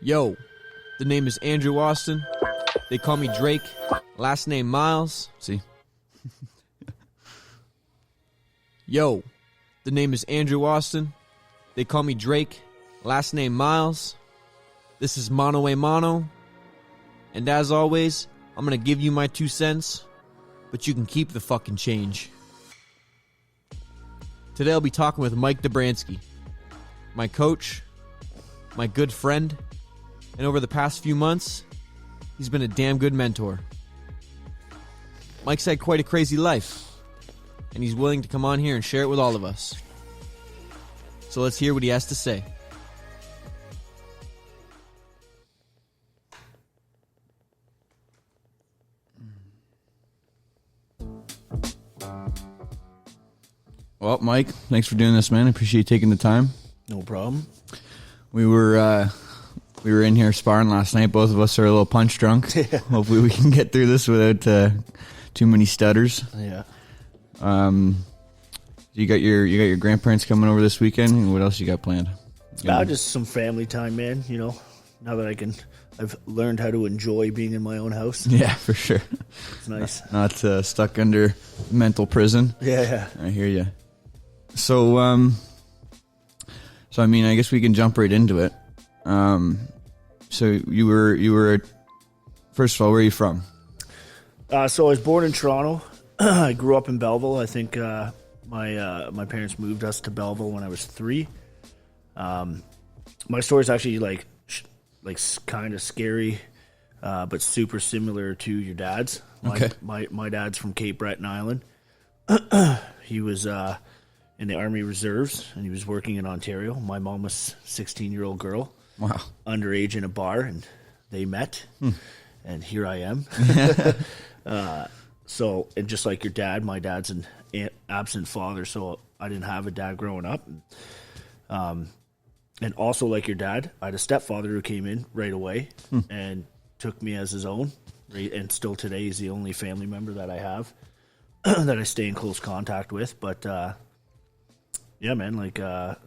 Yo, the name is Andrew Austin. They call me Drake. Last name Miles. See? Yo, the name is Andrew Austin. They call me Drake. Last name Miles. This is Mano. And as always, I'm going to give you my 2 cents, but you can keep the fucking change. Today I'll be talking with Mike Dobranski, my coach, my good friend, and over the past few months, he's been a damn good mentor. Mike's had quite a crazy life, and he's willing to come on here and share it with all of us. So let's hear what he has to say. Well, Mike, thanks for doing this, man. I appreciate you taking the time. No problem. We were in here sparring last night. Both of us are a little punch drunk. Yeah. Hopefully we can get through this without too many stutters. Yeah. You got your grandparents coming over this weekend. And what else you got planned? Just some family time, man. You know, now that I've learned how to enjoy being in my own house. Yeah, for sure. It's nice. Not stuck under mental prison. Yeah. I hear you. So I mean, I guess we can jump right into it. So you were first of all, where are you from? So I was born in Toronto. I grew up in Belleville. I think my parents moved us to Belleville when I was 3. My story is actually like kind of scary, but super similar to your dad's. Okay. My dad's from Cape Breton Island. He was in the Army Reserves, and he was working in Ontario. My mom was a 16-year-old girl. Wow. Underage in a bar, and they met, and here I am. So, and just like your dad, my dad's an absent father, so I didn't have a dad growing up. And also like your dad, I had a stepfather who came in right away and took me as his own, right? And still today he's the only family member that I have that I stay in close contact with. But yeah, man,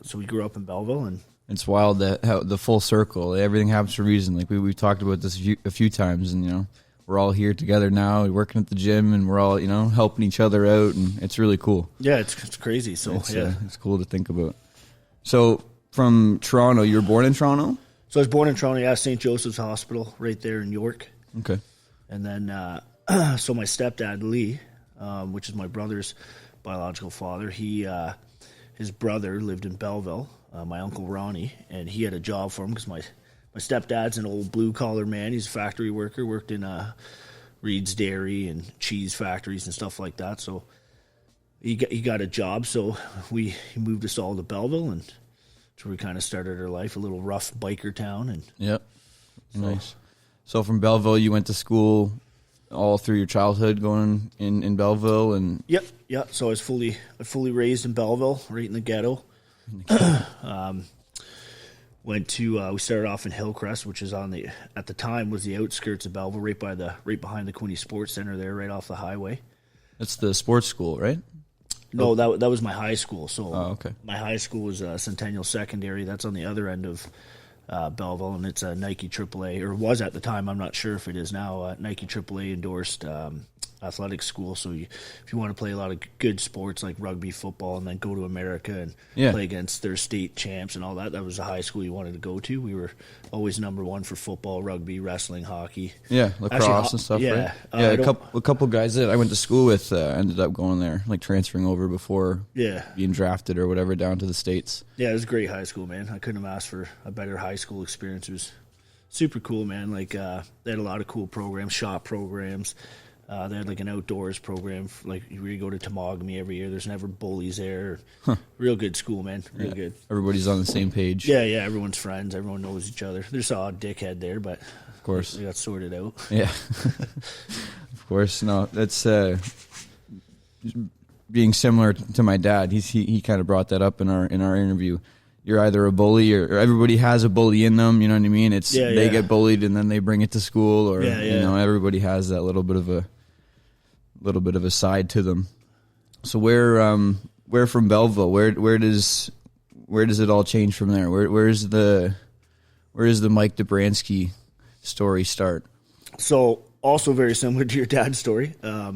so we grew up in Belleville, and it's wild that how the full circle, everything happens for a reason. Like we've talked about this a few times, and you know, we're all here together now, we're working at the gym, and we're all, you know, helping each other out, and it's really cool. Yeah, it's crazy. So it's cool to think about. So from Toronto, you were born in Toronto? So I was born in Toronto, yeah, St. Joseph's Hospital, right there in York. Okay. And then, so my stepdad Lee, which is my brother's biological father, his brother lived in Belleville, my uncle Ronnie, and he had a job for him because my stepdad's an old blue-collar man. He's a factory worker, worked in Reed's Dairy and cheese factories and stuff like that. So he got a job, so he moved us all to Belleville, and so we kind of started our life, a little rough biker town. And yep. Nice. So from Belleville, you went to school all through your childhood, going in Belleville, and Yep. So I was fully raised in Belleville, right in the ghetto. Went to we started off in Hillcrest, which is at the time was the outskirts of Belleville, right behind the Quinte Sports Center there, right off the highway. That's the sports school, right? No, that was my high school. So okay. My high school was Centennial Secondary. That's on the other end of Belleville, and it's a Nike AAA, or was at the time. I'm not sure if it is now. Nike AAA endorsed athletic school. So if you want to play a lot of good sports like rugby, football, and then go to America and play against their state champs and all that, that was the high school you wanted to go to. We were always number one for football, rugby, wrestling, hockey. Yeah, lacrosse and stuff, right? Yeah, a couple guys that I went to school with ended up going there, like transferring over before being drafted or whatever down to the States. Yeah, it was a great high school, man. I couldn't have asked for a better high school experience. It was super cool, man. Like they had a lot of cool programs, shop programs. They had like an outdoors program, like we go to Temagami every year. There's never bullies there. Real good school, man. Real good. Everybody's on the same page. Yeah. Everyone's friends. Everyone knows each other. There's a odd dickhead there, but of course they got sorted out. Yeah, of course. No, that's being similar to my dad. He kind of brought that up in our interview. You're either a bully or everybody has a bully in them. You know what I mean? It's they get bullied and then they bring it to school, or you know, everybody has that little bit of a side to them. So where from Belleville? Where does it all change from there? Where's the Where does the Mike Dobranski story start? So also very similar to your dad's story. I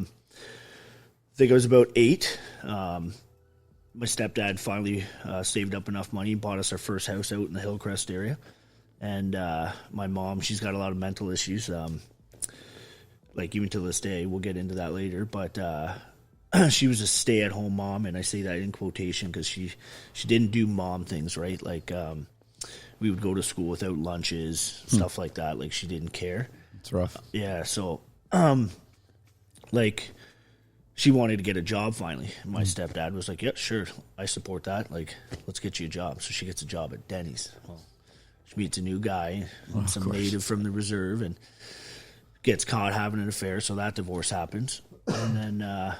think I was about 8. My stepdad finally saved up enough money and bought us our first house out in the Hillcrest area. And my mom, she's got a lot of mental issues, like even to this day. We'll get into that later. But she was a stay-at-home mom, and I say that in quotation because she didn't do mom things, right? Like we would go to school without lunches, stuff like that. Like she didn't care. It's rough. Yeah, so like she wanted to get a job finally. My stepdad was like, yeah, sure, I support that. Like, let's get you a job. So she gets a job at Denny's. Well, she meets a new guy, some native from the reserve, and gets caught having an affair, so that divorce happens. And then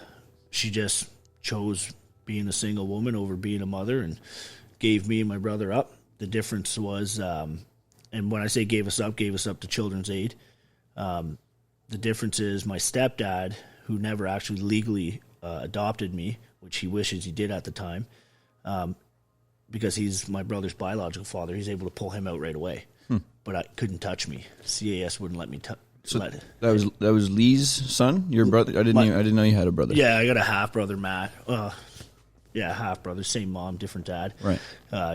she just chose being a single woman over being a mother and gave me and my brother up. The difference was, and when I say gave us up to Children's Aid. The difference is my stepdad, who never actually legally adopted me, which he wishes he did at the time, because he's my brother's biological father, he's able to pull him out right away. But I couldn't touch me. CAS wouldn't let me touch. So that was Lee's son, your brother. I didn't know you had a brother. Yeah, I got a half brother, Matt. Yeah, half brother, same mom, different dad. Right.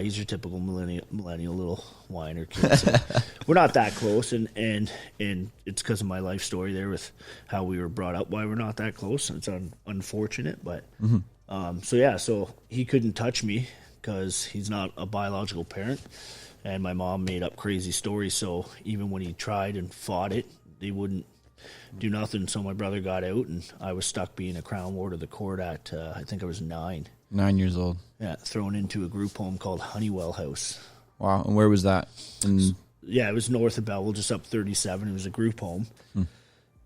He's your typical millennial little whiner kid. So we're not that close, and it's because of my life story there with how we were brought up. Why we're not that close. It's unfortunate, but so he couldn't touch me because he's not a biological parent, and my mom made up crazy stories. So even when he tried and fought it, they wouldn't do nothing. So my brother got out, and I was stuck being a crown ward of the court at I think I was 9. 9 years old. Yeah, thrown into a group home called Honeywell House. Wow, and where was that? Yeah, it was north of Belleville, just up 37. It was a group home.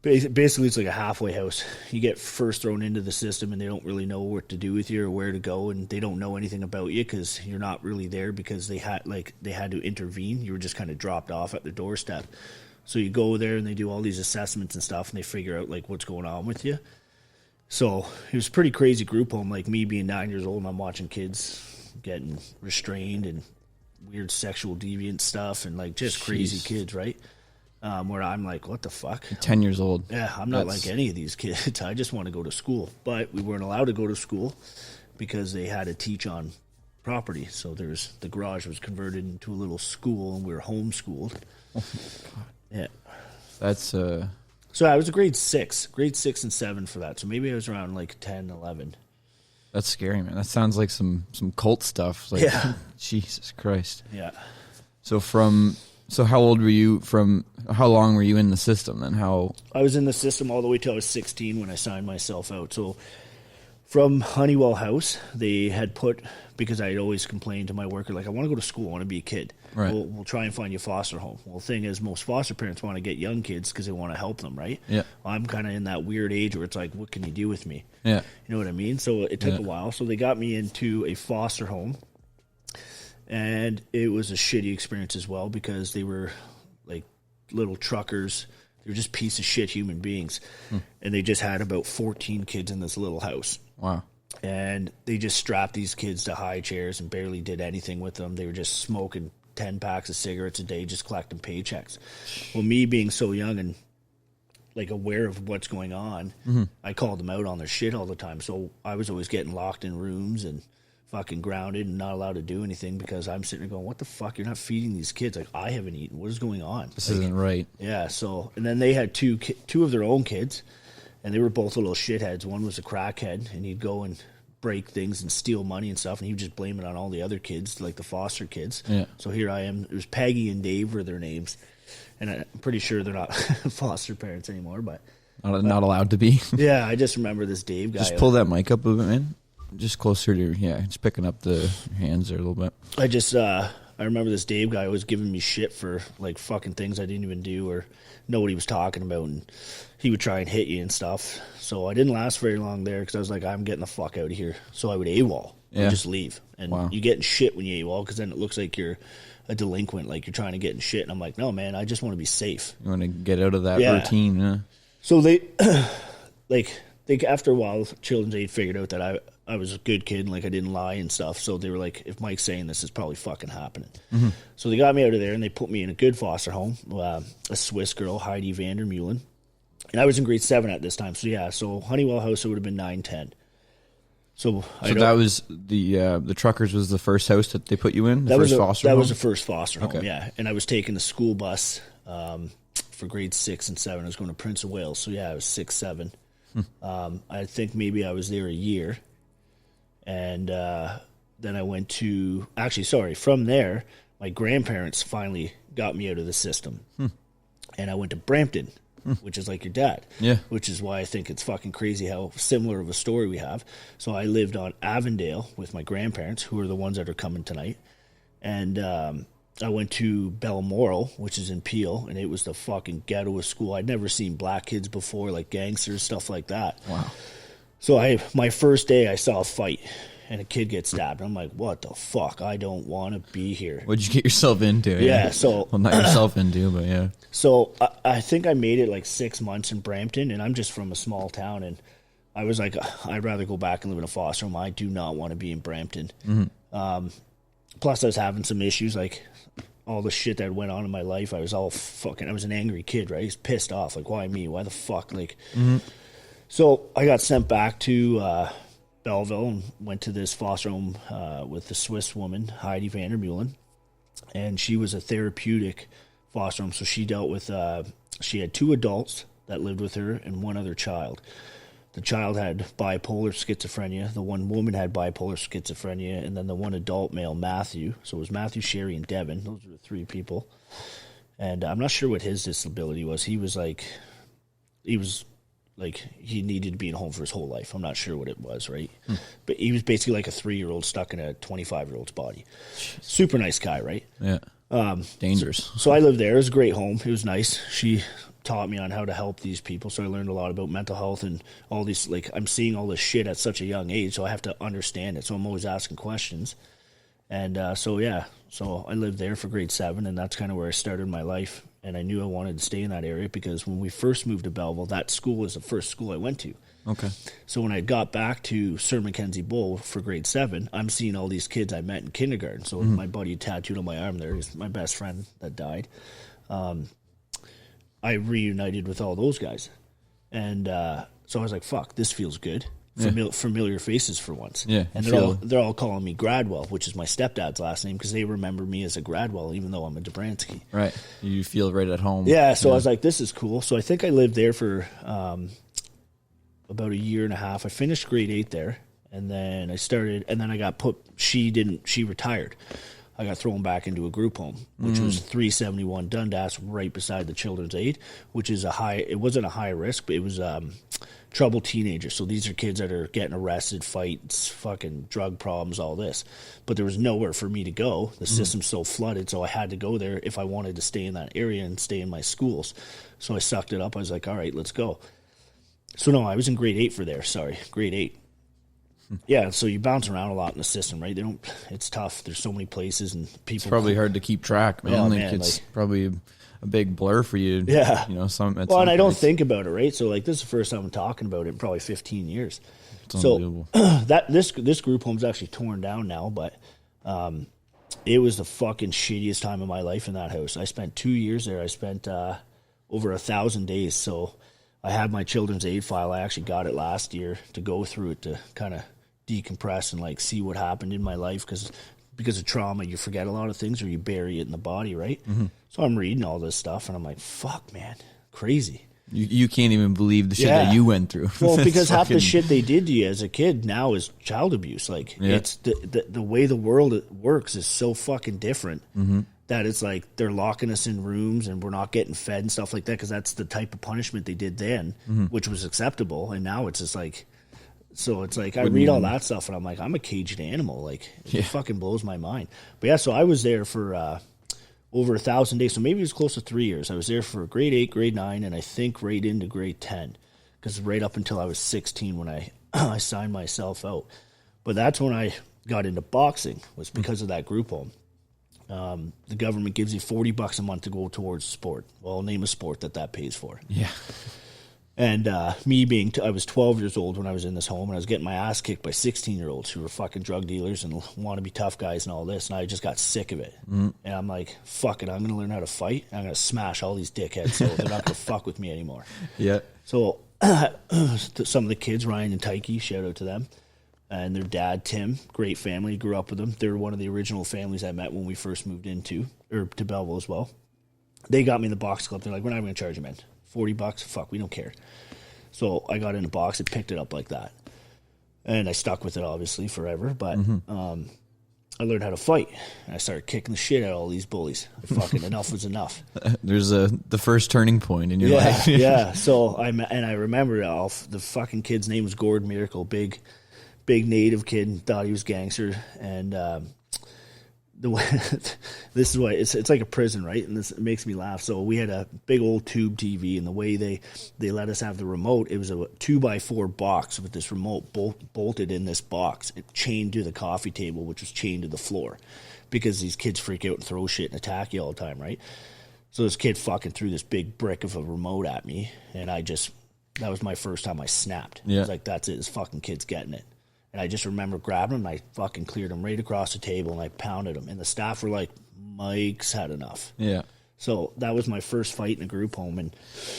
Basically, it's like a halfway house. You get first thrown into the system, and they don't really know what to do with you or where to go, and they don't know anything about you because you're not really there because they had to intervene. You were just kind of dropped off at the doorstep. So you go there, and they do all these assessments and stuff, and they figure out like what's going on with you. So it was a pretty crazy group home. Like me being 9 years old, and I'm watching kids getting restrained and weird sexual deviant stuff, and like just crazy kids, right? Where I'm like, what the fuck? 10 years old. Yeah, I'm not like any of these kids. I just want to go to school. But we weren't allowed to go to school because they had to teach on property. So the garage was converted into a little school, and we were homeschooled. Oh my God. Yeah. That's So I was a grade 6 and 7 for that. So maybe I was around like 10, 11. That's scary, man. That sounds like some cult stuff. Like, yeah. Jesus Christ. Yeah. So how old were you how long were you in the system then? I was in the system all the way till I was 16 when I signed myself out. So from Honeywell House, they had put, because I had always complained to my worker, like, I want to go to school, I want to be a kid. Right. We'll try and find you a foster home. Well, the thing is, most foster parents want to get young kids because they want to help them, right? Yeah. Well, I'm kind of in that weird age where it's like, what can you do with me? Yeah. You know what I mean? So it took a while. So they got me into a foster home, and it was a shitty experience as well because they were like little truckers. They were just piece of shit human beings. And they just had about 14 kids in this little house. Wow. And they just strapped these kids to high chairs and barely did anything with them. They were just smoking 10 packs of cigarettes a day, just collecting paychecks. Well, me being so young and like aware of what's going on, I called them out on their shit all the time. So I was always getting locked in rooms and fucking grounded and not allowed to do anything because I'm sitting there going, what the fuck? You're not feeding these kids. Like, I haven't eaten. What is going on? This isn't right. Yeah. So, and then they had two of their own kids, and they were both little shitheads. One was a crackhead, and he'd go and break things and steal money and stuff, and he would just blame it on all the other kids, like the foster kids. Yeah. So here I am. It was Peggy and Dave were their names, and I'm pretty sure they're not foster parents anymore, but not allowed to be. Yeah, I just remember this Dave guy. Just pull that mic up a bit, man. Just closer to just picking up the hands there a little bit. I remember this Dave guy was giving me shit for like fucking things I didn't even do or know what he was talking about, and he would try and hit you and stuff. So I didn't last very long there because I was like, I'm getting the fuck out of here. So I would AWOL. Yeah. Just leave. And you get in shit when you AWOL because then it looks like you're a delinquent, like you're trying to get in shit. And I'm like, no, man, I just want to be safe. You want to get out of that routine, yeah. So they, like, after a while, Children's Aid figured out that I was a good kid and like I didn't lie and stuff. So they were like, if Mike's saying this, it's probably fucking happening. Mm-hmm. So they got me out of there and they put me in a good foster home, a Swiss girl, Heidi Vandermeulen. And I was in grade 7 at this time. So yeah, so Honeywell House, it would have been 9, 10. So that was the Truckers was the first house that they put you in? That was the first foster home, yeah. And I was taking the school bus for grade 6 and 7. I was going to Prince of Wales. So yeah, I was 6, 7. I think maybe I was there a year. And then I went to, from there, my grandparents finally got me out of the system. And I went to Brampton, which is like your dad. Yeah. Which is why I think it's fucking crazy how similar of a story we have. So I lived on Avondale with my grandparents, who are the ones that are coming tonight. And I went to Balmoral, which is in Peel, and it was the fucking ghetto of school. I'd never seen black kids before, like gangsters, stuff like that. Wow. So my first day, I saw a fight, and a kid gets stabbed. I'm like, what the fuck? I don't want to be here. What'd you get yourself into? Yeah, so... Well, not yourself into, but yeah. So I think I made it like 6 months in Brampton, and I'm just from a small town, and I was like, I'd rather go back and live in a foster home. I do not want to be in Brampton. Mm-hmm. Plus, I was having some issues, like all the shit that went on in my life. I was an angry kid, right? I was pissed off. Like, why me? Why the fuck? Like, So I got sent back to Belleville and went to this foster home with the Swiss woman, Heidi Vandermeulen. And she was a therapeutic foster home. So she dealt with, she had 2 adults that lived with her and 1 other child. The child had bipolar schizophrenia. The 1 woman had bipolar schizophrenia. And then the 1 adult male, Matthew. So it was Matthew, Sherry, and Devin. Those were the 3 people. And I'm not sure what his disability was. He needed to be in a home for his whole life. I'm not sure what it was, right? But he was basically like a 3-year-old stuck in a 25-year-old's body. Super nice guy, right? Yeah. Dangerous. So I lived there. It was a great home. It was nice. She taught me on how to help these people. So I learned a lot about mental health and all these, like, I'm seeing all this shit at such a young age, so I have to understand it. So I'm always asking questions. And so I lived there for grade 7, and that's kind of where I started my life. And I knew I wanted to stay in that area because when we first moved to Belleville, that school was the first school I went to. Okay. So when I got back to Sir Mackenzie Bowl for grade 7, I'm seeing all these kids I met in kindergarten. So my buddy tattooed on my arm there is my best friend that died. I reunited with all those guys. And so I was like, fuck, this feels good. Familiar faces for once. Yeah. And they're all calling me Gradwell, which is my stepdad's last name, because they remember me as a Gradwell, even though I'm a Dobranski. Right. You feel right at home. Yeah, so I was like, this is cool. So I think I lived there for about a year and a half. I finished grade 8 there, and then I got she retired. I got thrown back into a group home, which was 371 Dundas, right beside the Children's Aid, which is it wasn't a high risk, but it was troubled teenagers. So these are kids that are getting arrested, fights, fucking drug problems, all this. But there was nowhere for me to go. The system's so flooded, so I had to go there if I wanted to stay in that area and stay in my schools. So I sucked it up. I was like, all right, let's go. So no, I was in grade 8 grade 8. Yeah, so you bounce around a lot in the system, right? It's tough. There's so many places and people. It's probably hard to keep track, man. Oh, It's probably a big blur for you. Yeah. And I don't think about it, right? So like this is the first time I'm talking about it in probably 15 years. It's unbelievable. This group home's actually torn down now, but it was the fucking shittiest time of my life in that house. I spent 2 years there. I spent over 1,000 days. So I had my Children's Aid file. I actually got it last year to go through it to kind of decompress and like see what happened in my life because of trauma, you forget a lot of things or you bury it in the body, right? Mm-hmm. So I'm reading all this stuff and I'm like, fuck, man, crazy. You can't even believe the shit that you went through. Well, because half the shit they did to you as a kid now is child abuse. Like it's the way the world works is so fucking different that it's like they're locking us in rooms and we're not getting fed and stuff like that because that's the type of punishment they did then, which was acceptable. And now it's just like, so it's like I read all that stuff and I'm like, I'm a caged animal. Like it fucking blows my mind. But yeah, so I was there for over 1,000 days. So maybe it was close to 3 years. I was there for grade 8, grade 9, and I think right into grade 10 because right up until I was 16 when I signed myself out. But that's when I got into boxing was because of that group home. The government gives you $40 a month to go towards sport. Well, name a sport that pays for. Yeah. And me being, I was 12 years old when I was in this home, and I was getting my ass kicked by 16-year-olds who were fucking drug dealers and want to be tough guys and all this. And I just got sick of it. And I'm like, fuck it, I'm going to learn how to fight. I'm going to smash all these dickheads so they're not going to fuck with me anymore. Yeah. So some of the kids, Ryan and Tyke, shout out to them. And their dad, Tim, great family, grew up with them. They were one of the original families I met when we first moved to Belleville as well. They got me in the box club. They're like, we're not going to charge you, man. $40, fuck, we don't care. So I got in a box and picked it up like that. And I stuck with it, obviously, forever. But I learned how to fight. And I started kicking the shit out of all these bullies. Fucking enough was enough. There's the first turning point in your life. Yeah. So I remember the fucking kid's name was Gordon Miracle, big native kid, thought he was gangster. And the way this is why it's like a prison, right? And this makes me laugh. So we had a big old tube TV, and the way they let us have the remote, it was a 2x4 box with this remote bolted in this box, it chained to the coffee table, which was chained to the floor, because these kids freak out and throw shit and attack you all the time, right? So this kid fucking threw this big brick of a remote at me, and that was my first time I snapped. Yeah. I was like, that's it, this fucking kid's getting it. And I just remember grabbing him, and I fucking cleared him right across the table, and I pounded him. And the staff were like, Mike's had enough. Yeah. So that was my first fight in a group home. And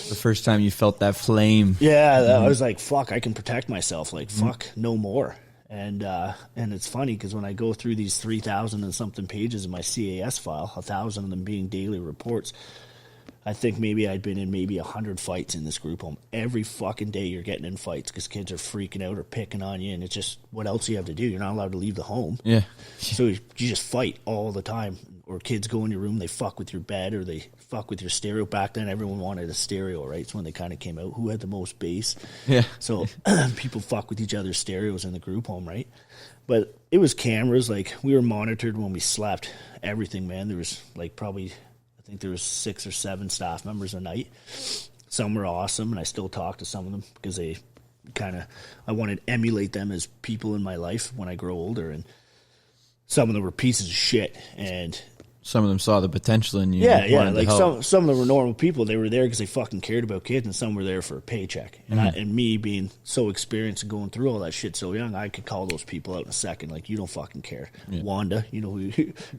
the first time you felt that flame. Yeah, I was like, fuck, I can protect myself. Like, fuck, no more. And it's funny because when I go through these 3,000 and something pages in my CAS file, 1,000 of them being daily reports, I think maybe I'd been in 100 fights in this group home. Every fucking day you're getting in fights because kids are freaking out or picking on you, and it's just, what else do you have to do? You're not allowed to leave the home. Yeah. So you just fight all the time. Or kids go in your room, they fuck with your bed, or they fuck with your stereo. Back then, everyone wanted a stereo, right? It's when they kind of came out. Who had the most bass? Yeah. So people fuck with each other's stereos in the group home, right? But it was cameras. Like, we were monitored when we slept. Everything, man. There was probably... I think there was 6 or 7 staff members a night. Some were awesome, and I still talk to some of them because I wanted to emulate them as people in my life when I grow older. And some of them were pieces of shit, and some of them saw the potential in you. Yeah. Like some of them were normal people. They were there because they fucking cared about kids, and some were there for a paycheck. And and me being so experienced and going through all that shit so young, I could call those people out in a second. Like, you don't fucking care. Yeah. Wanda, you know who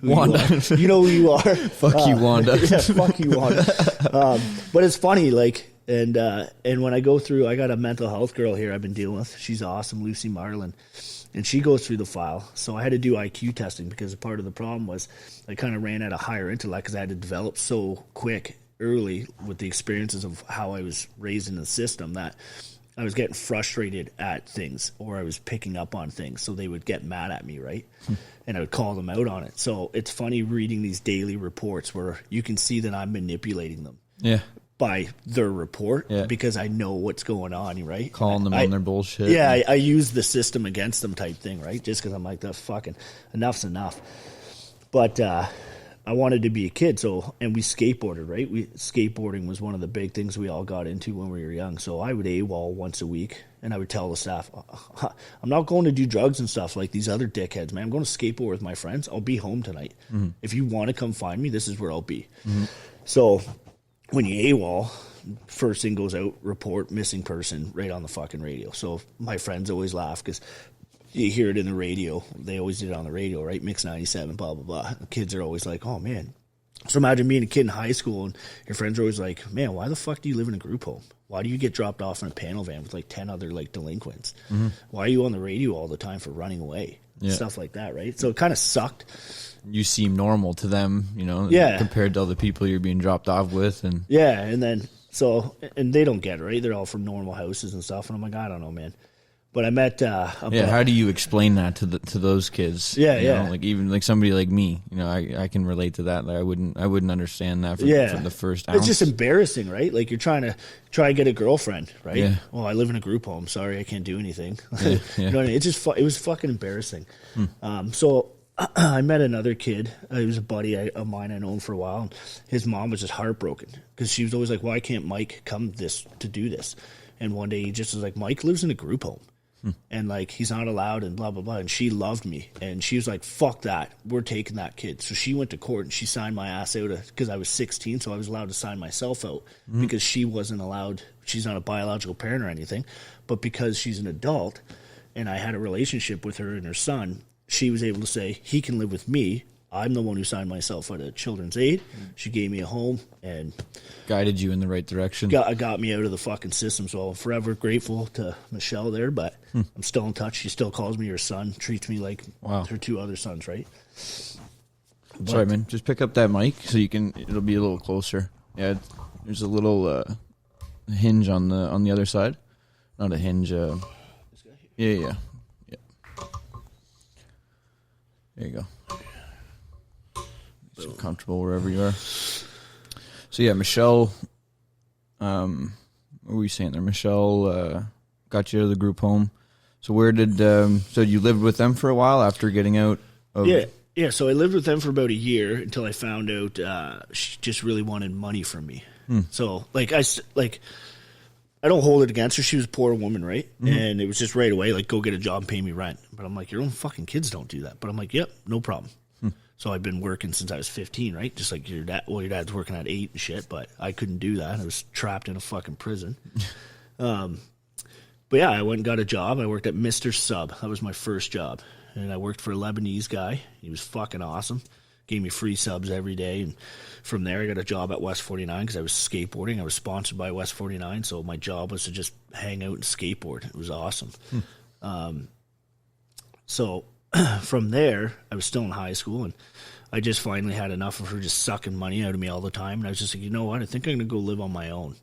Wanda. You are. You know who you are. Fuck you, Wanda. Yeah, fuck you, Wanda. But it's funny, like, and when I go through, I got a mental health girl here I've been dealing with. She's awesome, Lucy Marlin. And she goes through the file. So I had to do IQ testing because part of the problem was I kind of ran out of higher intellect because I had to develop so quick early with the experiences of how I was raised in the system that I was getting frustrated at things, or I was picking up on things. So they would get mad at me, right? And I would call them out on it. So it's funny reading these daily reports where you can see that I'm manipulating them. Yeah. By their report, because I know what's going on, right? Calling them on their bullshit. Yeah, I use the system against them type thing, right? Just because I'm like, the fucking enough's enough. But I wanted to be a kid, and we skateboarded, right? Skateboarding was one of the big things we all got into when we were young. So I would AWOL once a week, and I would tell the staff, I'm not going to do drugs and stuff like these other dickheads, man. I'm going to skateboard with my friends. I'll be home tonight. Mm-hmm. If you want to come find me, this is where I'll be. Mm-hmm. So when you AWOL, first thing goes out, report missing person right on the fucking radio. So my friends always laugh because you hear it in the radio. They always did it on the radio, right? Mix 97, blah, blah, blah. The kids are always like, oh, man. So imagine being a kid in high school and your friends are always like, man, why the fuck do you live in a group home? Why do you get dropped off in a panel van with 10 other delinquents? Mm-hmm. Why are you on the radio all the time for running away? Yeah. Stuff like that, right? So it kind of sucked. You seem normal to them, compared to other people you're being dropped off with. And and then, and they don't get it, right? They're all from normal houses and stuff. And I'm like, I don't know, man. But I met how do you explain that to those kids? Even somebody like me, I can relate to that. Like I wouldn't understand that for the first ounce. It's just embarrassing, right? Like you're trying to get a girlfriend, right? Yeah. Well, I live in a group home. Sorry, I can't do anything. Yeah. You know what I mean? It was fucking embarrassing. So I met another kid. He was a buddy of mine I known for a while. And his mom was just heartbroken because she was always like, why can't Mike come to do this? And one day he just was like, Mike lives in a group home. And like, he's not allowed and blah, blah, blah. And she loved me. And she was like, fuck that. We're taking that kid. So she went to court and she signed my ass out because I was 16. So I was allowed to sign myself out because she wasn't allowed. She's not a biological parent or anything. But because she's an adult and I had a relationship with her and her son, she was able to say, he can live with me. I'm the one who signed myself out of Children's Aid. She gave me a home and guided you in the right direction. Got me out of the fucking system. So I'm forever grateful to Michelle there, but I'm still in touch. She still calls me her son, treats me like her two other sons, right? Sorry, man. Just pick up that mic so it'll be a little closer. Yeah, there's a little hinge on the other side. Not a hinge. Yeah. There you go. So comfortable wherever you are. So yeah, Michelle, what were we saying there? Michelle got you out of the group home. So where did so you lived with them for a while after getting out of... Yeah. So I lived with them for about a year until I found out she just really wanted money from me. So like I don't hold it against her. She was a poor woman, right? And it was just right away, like, go get a job and pay me rent. But I'm like, your own fucking kids don't do that. But I'm like, yep, no problem. So I've been working since I was 15, right? Just like your dad. Well, your dad's working at 8 and shit, but I couldn't do that. I was trapped in a fucking prison. But yeah, I went and got a job. I worked at Mr. Sub. That was my first job. And I worked for a Lebanese guy. He was fucking awesome. Gave me free subs every day. And from there, I got a job at West 49 because I was skateboarding. I was sponsored by West 49, so my job was to just hang out and skateboard. It was awesome. So from there, I was still in high school, and I just finally had enough of her just sucking money out of me all the time. And I was just like, you know what? I think I'm going to go live on my own.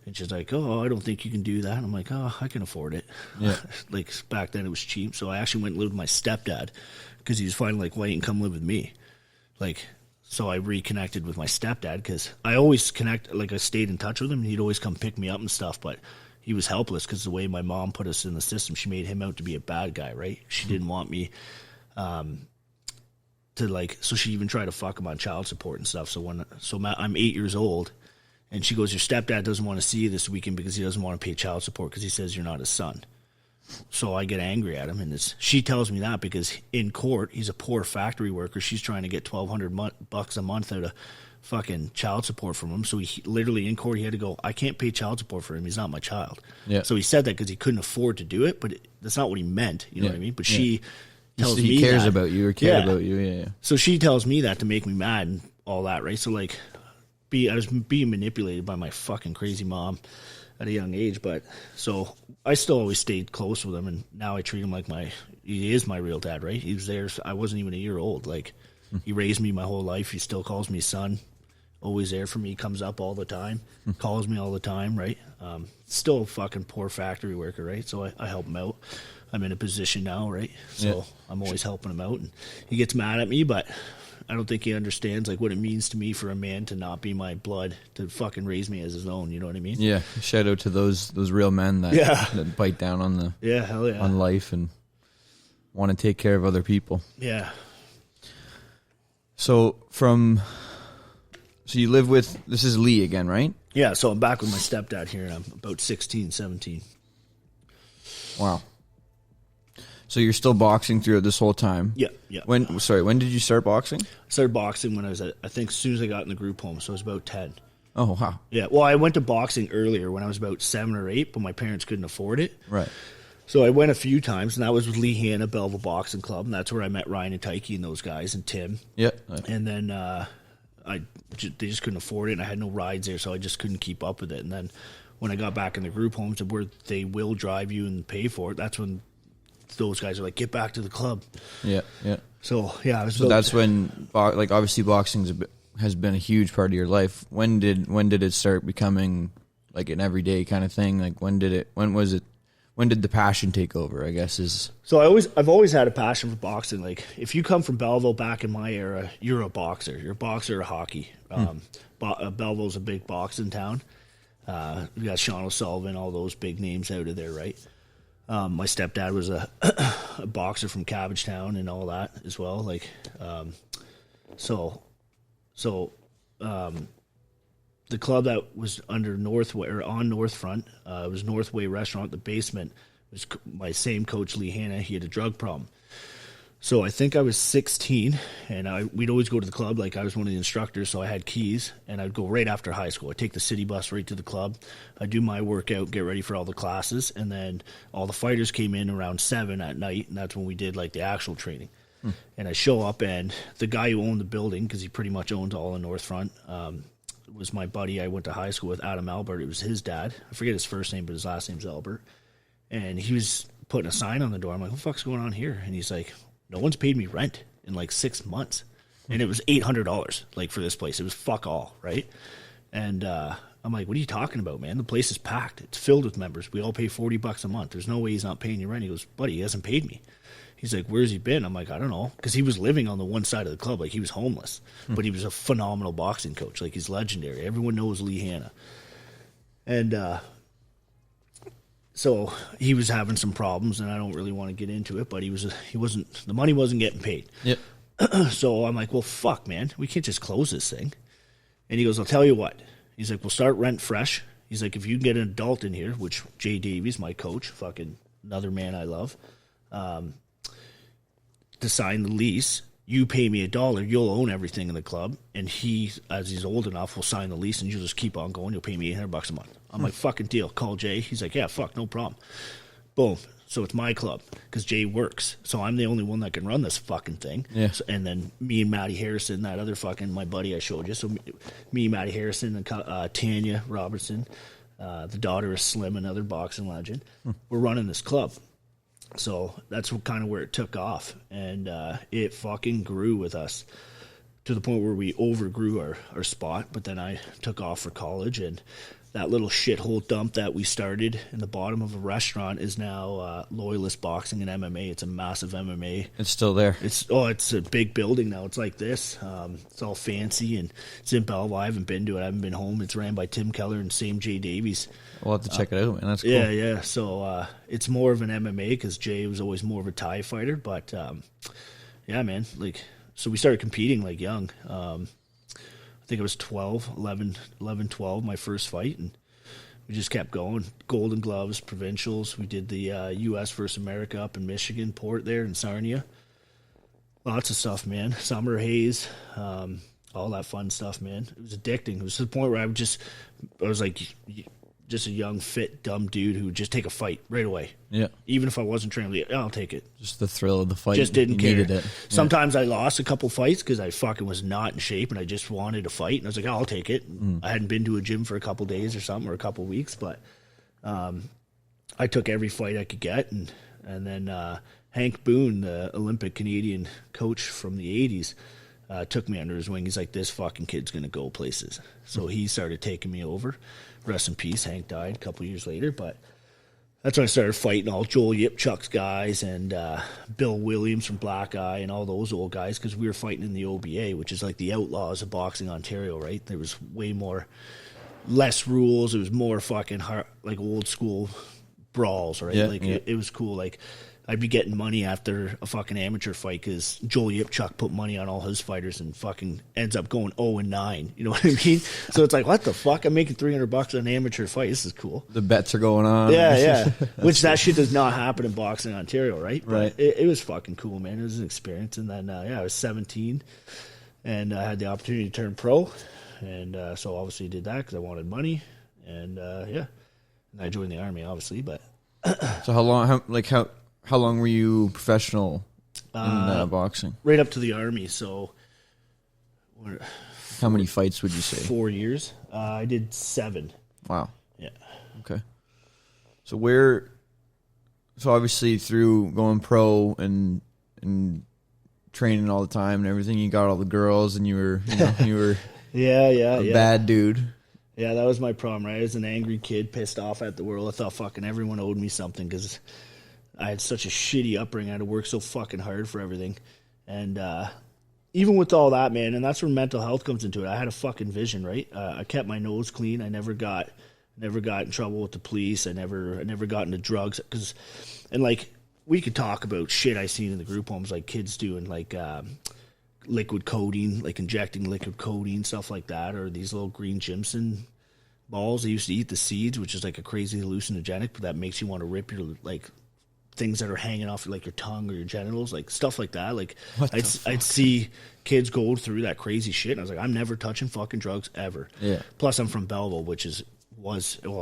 And she's like, oh, I don't think you can do that. And I'm like, oh, I can afford it. Yeah. Like, back then it was cheap. So I actually went and lived with my stepdad because he was finally like, why don't you come live with me? Like, so I reconnected with my stepdad because I always I stayed in touch with him. And he'd always come pick me up and stuff, but he was helpless because the way my mom put us in the system, she made him out to be a bad guy, right? She didn't want me so she even tried to fuck him on child support and stuff. So I'm 8 years old, and she goes, your stepdad doesn't want to see you this weekend because he doesn't want to pay child support because he says you're not his son. So I get angry at him, and she tells me that because in court, he's a poor factory worker. She's trying to get $1,200 a month out of fucking child support from him. So he literally in court, he had to go, I can't pay child support for him. He's not my child. Yeah. So he said that because he couldn't afford to do it, but that's not what he meant. You know what I mean? But she tells me he cares that. about you or cared about you. Yeah. So she tells me that to make me mad and all that, right? So like, I was being manipulated by my fucking crazy mom at a young age, but so I still always stayed close with him, and now I treat him like he is my real dad, right? He was there. I wasn't even a year old. Like, he raised me my whole life. He still calls me son. Always there for me. Comes up all the time. Calls me all the time, right? Still a fucking poor factory worker, right? So I help him out. I'm in a position now, right? So I'm always helping him out, and he gets mad at me, but I don't think he understands like what it means to me for a man to not be my blood, to fucking raise me as his own. You know what I mean? Yeah. Shout out to those real men that bite down on on life and want to take care of other people. Yeah. So you live with, this is Lee again, right? Yeah. So I'm back with my stepdad here, and I'm about 16, 17. Wow. So you're still boxing throughout this whole time? Yeah. When did you start boxing? I started boxing when I was I think as soon as I got in the group home, so I was about 10. Oh, wow. Yeah, well, I went to boxing earlier when I was about 7 or 8, but my parents couldn't afford it. Right. So I went a few times, and that was with Lee Hanna, Belleville Boxing Club, and that's where I met Ryan and Tyke and those guys, and Tim. Yeah. And then they just couldn't afford it, and I had no rides there, so I just couldn't keep up with it. And then when I got back in the group homes where they will drive you and pay for it, that's when those guys are like, get back to the club. Yeah. So yeah, so that's when, like, obviously boxing has been a huge part of your life. When did it start becoming like an everyday kind of thing? Like when did the passion take over, I guess is. So I've always had a passion for boxing. Like, if you come from Belleville back in my era, you're a boxer. You're a boxer of hockey. Belleville's a big boxing town. We got Sean O'Sullivan, all those big names out of there, right? My stepdad was a boxer from Cabbagetown and all that as well. Like, the club that was under on North Front, it was Northway Restaurant. The basement was my same coach, Lee Hanna. He had a drug problem. So I think I was 16, and we'd always go to the club. Like, I was one of the instructors, so I had keys, and I'd go right after high school. I'd take the city bus right to the club. I'd do my workout, get ready for all the classes, and then all the fighters came in around 7 at night, and that's when we did, like, the actual training. And I show up, and the guy who owned the building, because he pretty much owned all in North Front, was my buddy I went to high school with, Adam Albert. It was his dad. I forget his first name, but his last name's Albert. And he was putting a sign on the door. I'm like, what the fuck's going on here? And he's like, no one's paid me rent in like 6 months. And it was $800, like, for this place. It was fuck all, right? And I'm like, what are you talking about, man? The place is packed. It's filled with members. We all pay $40 a month. There's no way he's not paying you rent. He goes, buddy, he hasn't paid me. He's like, where's he been? I'm like, I don't know. Because he was living on the one side of the club. Like, he was homeless. But he was a phenomenal boxing coach. Like, he's legendary. Everyone knows Lee Hanna. And so he was having some problems, and I don't really want to get into it, but the money wasn't getting paid. Yep. So I'm like, well, fuck, man. We can't just close this thing. And he goes, I'll tell you what. He's like, we'll start rent fresh. He's like, if you can get an adult in here, which Jay Davies, my coach, fucking another man I love, to sign the lease, you pay me $1, you'll own everything in the club, and he, as he's old enough, will sign the lease, and you'll just keep on going. You'll pay me $800 a month. I'm like, fucking deal. Call Jay. He's like, yeah, fuck, no problem. Boom. So it's my club, because Jay works. So I'm the only one that can run this fucking thing. Yeah. So, and then me and Matty Harrison, that other fucking, my buddy I showed you. So me, Matty Harrison, and Tanya Robertson, the daughter of Slim, another boxing legend. We're running this club. So that's kind of where it took off, and it fucking grew with us to the point where we overgrew our spot. But then I took off for college, and that little shithole dump that we started in the bottom of a restaurant is now Loyalist Boxing and MMA. It's a massive MMA. It's still there. It's a big building now. It's like this. It's all fancy, and it's in Belleville. I haven't been to it. I haven't been home. It's ran by Tim Keller and same Jay Davies. We'll have to check it out, man. That's cool. Yeah. So it's more of an MMA, because Jay was always more of a Thai fighter. But yeah, man. Like, so we started competing like young. I think I was 11, 12, my first fight, and we just kept going. Golden Gloves, provincials. We did the U.S. versus America up in Michigan, Port there in Sarnia. Lots of stuff, man. Summer Haze, all that fun stuff, man. It was addicting. It was to the point where I was like just a young, fit, dumb dude who would just take a fight right away. Yeah. Even if I wasn't training, I'll take it. Just the thrill of the fight. Just didn't care. Needed it. Sometimes I lost a couple fights because I fucking was not in shape, and I just wanted to fight, and I was like, I'll take it. I hadn't been to a gym for a couple days or something, or a couple weeks, but I took every fight I could get, and then Hank Boone, the Olympic Canadian coach from the 80s, took me under his wing. He's like, this fucking kid's going to go places. So he started taking me over. Rest in peace. Hank died a couple years later, but that's when I started fighting all Joel Yipchuk's guys and Bill Williams from Black Eye and all those old guys, because we were fighting in the OBA, which is like the Outlaws of Boxing Ontario, right? There was less rules. It was more fucking hard, like old school brawls, right? Yeah, It was cool. Like, I'd be getting money after a fucking amateur fight because Joel Yipchuk put money on all his fighters and fucking ends up going 0-9. You know what I mean? So it's like, what the fuck? I'm making $300 on an amateur fight. This is cool. The bets are going on. Yeah. Which that shit does not happen in Boxing Ontario, right? But right. It was fucking cool, man. It was an experience. And then, I was 17 and I had the opportunity to turn pro. And so obviously did that because I wanted money. And And I joined the Army, obviously. But so how long were you professional in boxing? Right up to the Army, so... How many fights would you say? 4 years. I did 7. Wow. Yeah. Okay. So obviously through going pro and training all the time and everything, you got all the girls and you were a bad dude. Yeah, that was my problem, right? I was an angry kid, pissed off at the world. I thought fucking everyone owed me something because I had such a shitty upbringing. I had to work so fucking hard for everything. And even with all that, man, and that's where mental health comes into it. I had a fucking vision, right? I kept my nose clean. I never got in trouble with the police. I never got into drugs. And like, we could talk about shit I seen in the group homes, like kids doing like liquid codeine, like injecting liquid codeine, stuff like that, or these little green Jimson balls. They used to eat the seeds, which is like a crazy hallucinogenic, but that makes you want to rip your like things that are hanging off like your tongue or your genitals, like stuff like that. Like I'd see kids go through that crazy shit, and I was like, I'm never touching fucking drugs ever. Yeah. Plus, I'm from Belleville, which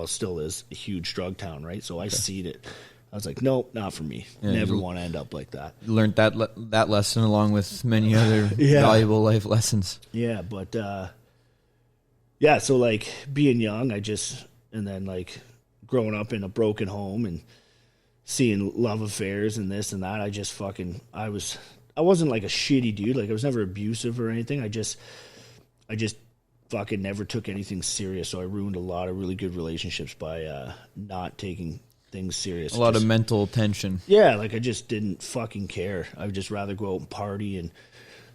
still is a huge drug town, right? So I seen it. I was like, nope, not for me. Yeah, never want to end up like that. Learned that lesson along with many other valuable life lessons. Yeah, but so like being young, and then like growing up in a broken home and seeing love affairs and this and that, I wasn't like a shitty dude. Like I was never abusive or anything. I just fucking never took anything serious. So I ruined a lot of really good relationships by not taking things serious. A lot of mental tension. Yeah, like I just didn't fucking care. I would just rather go out and party and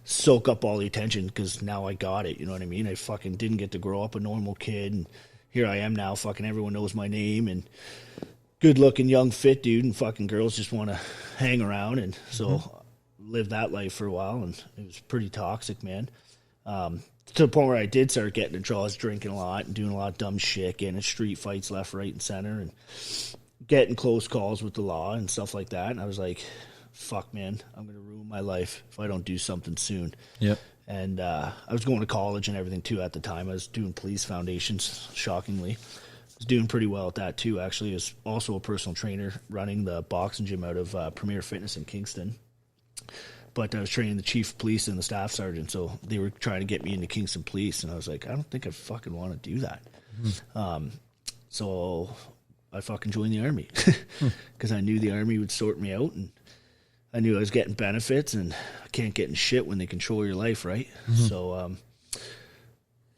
soak up all the attention because now I got it. You know what I mean? I fucking didn't get to grow up a normal kid, and here I am now. Fucking everyone knows my name, and good looking young fit dude, and fucking girls just want to hang around, and so lived that life for a while, and it was pretty toxic, man. To the point where I did start getting in trouble. I was drinking a lot and doing a lot of dumb shit, getting in street fights left, right, and center, and getting close calls with the law and stuff like that. And I was like, fuck, man, I'm going to ruin my life if I don't do something soon. Yep. And I was going to college and everything, too, at the time. I was doing police foundations, shockingly. I was doing pretty well at that, too, actually. I was also a personal trainer running the boxing gym out of Premier Fitness in Kingston. But I was training the chief of police and the staff sergeant, so they were trying to get me into Kingston Police. And I was like, I don't think I fucking want to do that. So I fucking joined the Army because I knew the Army would sort me out, and I knew I was getting benefits, and I can't get in shit when they control your life, right? So,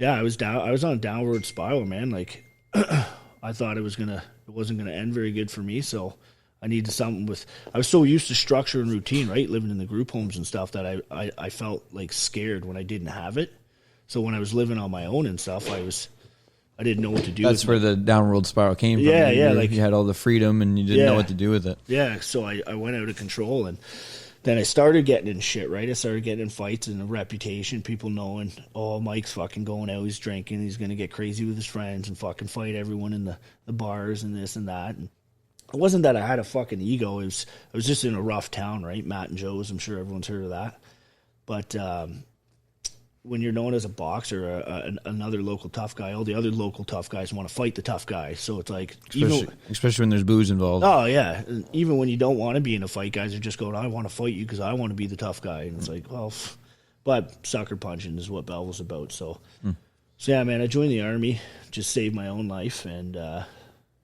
I was on a downward spiral, man. Like, I thought it wasn't gonna end very good for me, so I needed something I was so used to structure and routine, right? Living in the group homes and stuff that I felt like scared when I didn't have it. So when I was living on my own and stuff, I didn't know what to do. That's where the downward spiral came from. Yeah, like you had all the freedom and you didn't know what to do with it. Yeah, so I went out of control, and then I started getting in shit, right? I started getting in fights and a reputation, people knowing, oh, Mike's fucking going out, he's drinking, he's going to get crazy with his friends and fucking fight everyone in the bars and this and that. And it wasn't that I had a fucking ego. I was just in a rough town, right? Matt and Joe's, I'm sure everyone's heard of that. But when you're known as a boxer, another local tough guy, all the other local tough guys want to fight the tough guy. So it's like... Especially when there's booze involved. Oh, yeah. And even when you don't want to be in a fight, guys are just going, I want to fight you because I want to be the tough guy. And it's like, well... But sucker punching is what Belleville's about. So, yeah, man, I joined the Army, just saved my own life, and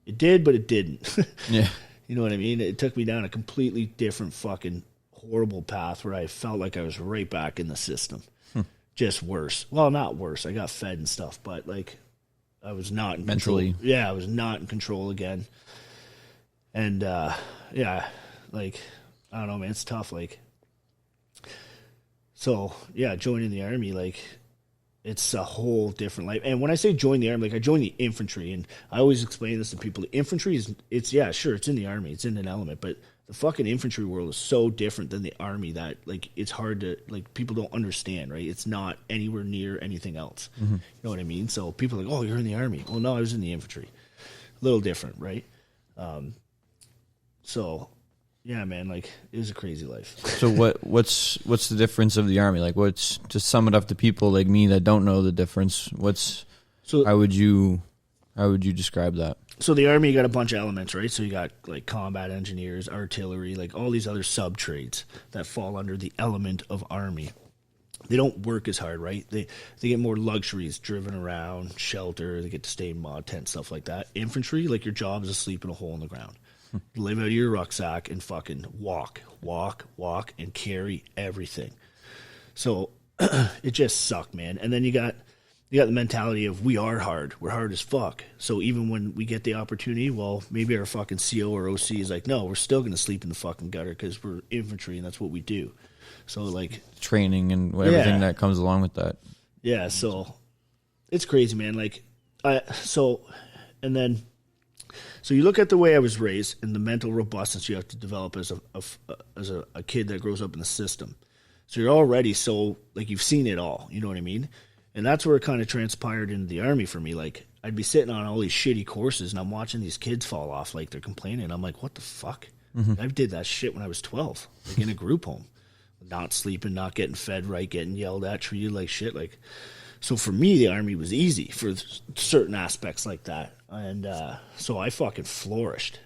it did, but it didn't. Yeah. You know what I mean? It took me down a completely different fucking horrible path where I felt like I was right back in the system. Just worse. Well, not worse. I got fed and stuff, but like I was not in mentally. Control. Yeah, I was not in control again. And like I don't know, man, it's tough. Like, so yeah, joining the Army, like it's a whole different life. And when I say join the Army, like I joined the infantry, and I always explain this to people. The infantry it's in the Army, it's in an element, but the fucking infantry world is so different than the Army that, like, it's hard to, like, people don't understand, right? It's not anywhere near anything else. You know what I mean? So people are like, oh, you're in the Army. Well, no, I was in the infantry. A little different, right? So, yeah, man, like, it was a crazy life. So what's the difference of the Army? Like, to sum it up to people like me that don't know the difference, how would you describe that? So the Army, you got a bunch of elements, right? So you got like combat engineers, artillery, like all these other sub-trades that fall under the element of Army. They don't work as hard, right? They get more luxuries, driven around, shelter, they get to stay in mod tent, stuff like that. Infantry, like your job is to sleep in a hole in the ground. Live out of your rucksack and fucking walk, and carry everything. So it just sucked, man. And then you got the mentality of we are hard. We're hard as fuck. So even when we get the opportunity, well, maybe our fucking CO or OC is like, no, we're still going to sleep in the fucking gutter because we're infantry and that's what we do. So like training and everything that comes along with that. Yeah, so it's crazy, man. Like, so you look at the way I was raised and the mental robustness you have to develop as a kid that grows up in the system. So you're already so, like, you've seen it all. You know what I mean? And that's where it kind of transpired into the Army for me. Like, I'd be sitting on all these shitty courses, and I'm watching these kids fall off like they're complaining. I'm like, what the fuck? I did that shit when I was 12, like in a group home, not sleeping, not getting fed right, getting yelled at, treated like shit. Like, so for me, the Army was easy for certain aspects like that. And so I fucking flourished.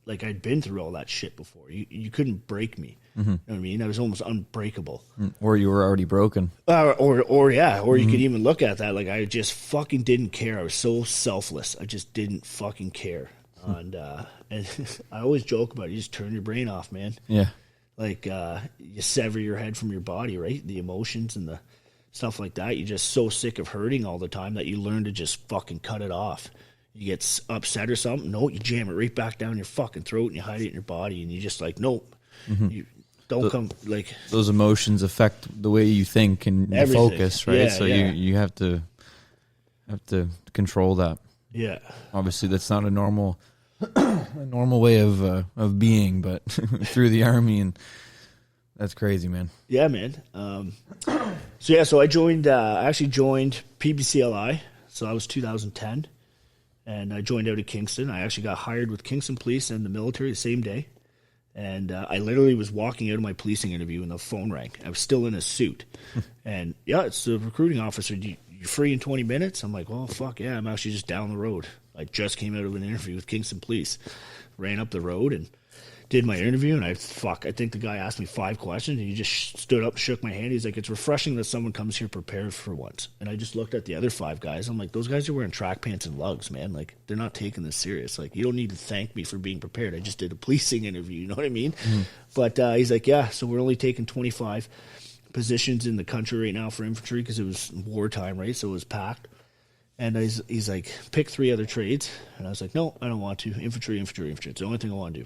Like I'd been through all that shit before. You couldn't break me. You know what I mean? I was almost unbreakable. Or you were already broken. Or you could even look at that. Like I just fucking didn't care. I was so selfless. I just didn't fucking care. And I always joke about it. You just turn your brain off, man. Yeah. Like you sever your head from your body, right? The emotions and the stuff like that. You're just so sick of hurting all the time that you learn to just fucking cut it off. You get upset or something, no, you jam it right back down your fucking throat and you hide it in your body, and you just like, nope. You don't come, like... Those emotions affect the way you think and you focus, right? Yeah, so you have to control that. Yeah. Obviously, that's not a normal way of being, but through the Army, and that's crazy, man. Yeah, man. So I joined, I actually joined PBCLI, so that was 2010. And I joined out at Kingston. I actually got hired with Kingston Police and the military the same day. And I literally was walking out of my policing interview and the phone rang. I was still in a suit. And, yeah, it's the recruiting officer. You're free in 20 minutes? I'm like, well, fuck, yeah, I'm actually just down the road. I just came out of an interview with Kingston Police. Ran up the road and did my interview, and I think the guy asked me 5 questions, and he just stood up, shook my hand. He's like, it's refreshing that someone comes here prepared for once. And I just looked at the other 5 guys. I'm like, those guys are wearing track pants and lugs, man. Like, they're not taking this serious. Like, you don't need to thank me for being prepared. I just did a policing interview, you know what I mean? But he's like, yeah, so we're only taking 25 positions in the country right now for infantry because it was wartime, right? So it was packed. And he's like, pick 3 other trades. And I was like, no, I don't want to. Infantry. It's the only thing I want to do.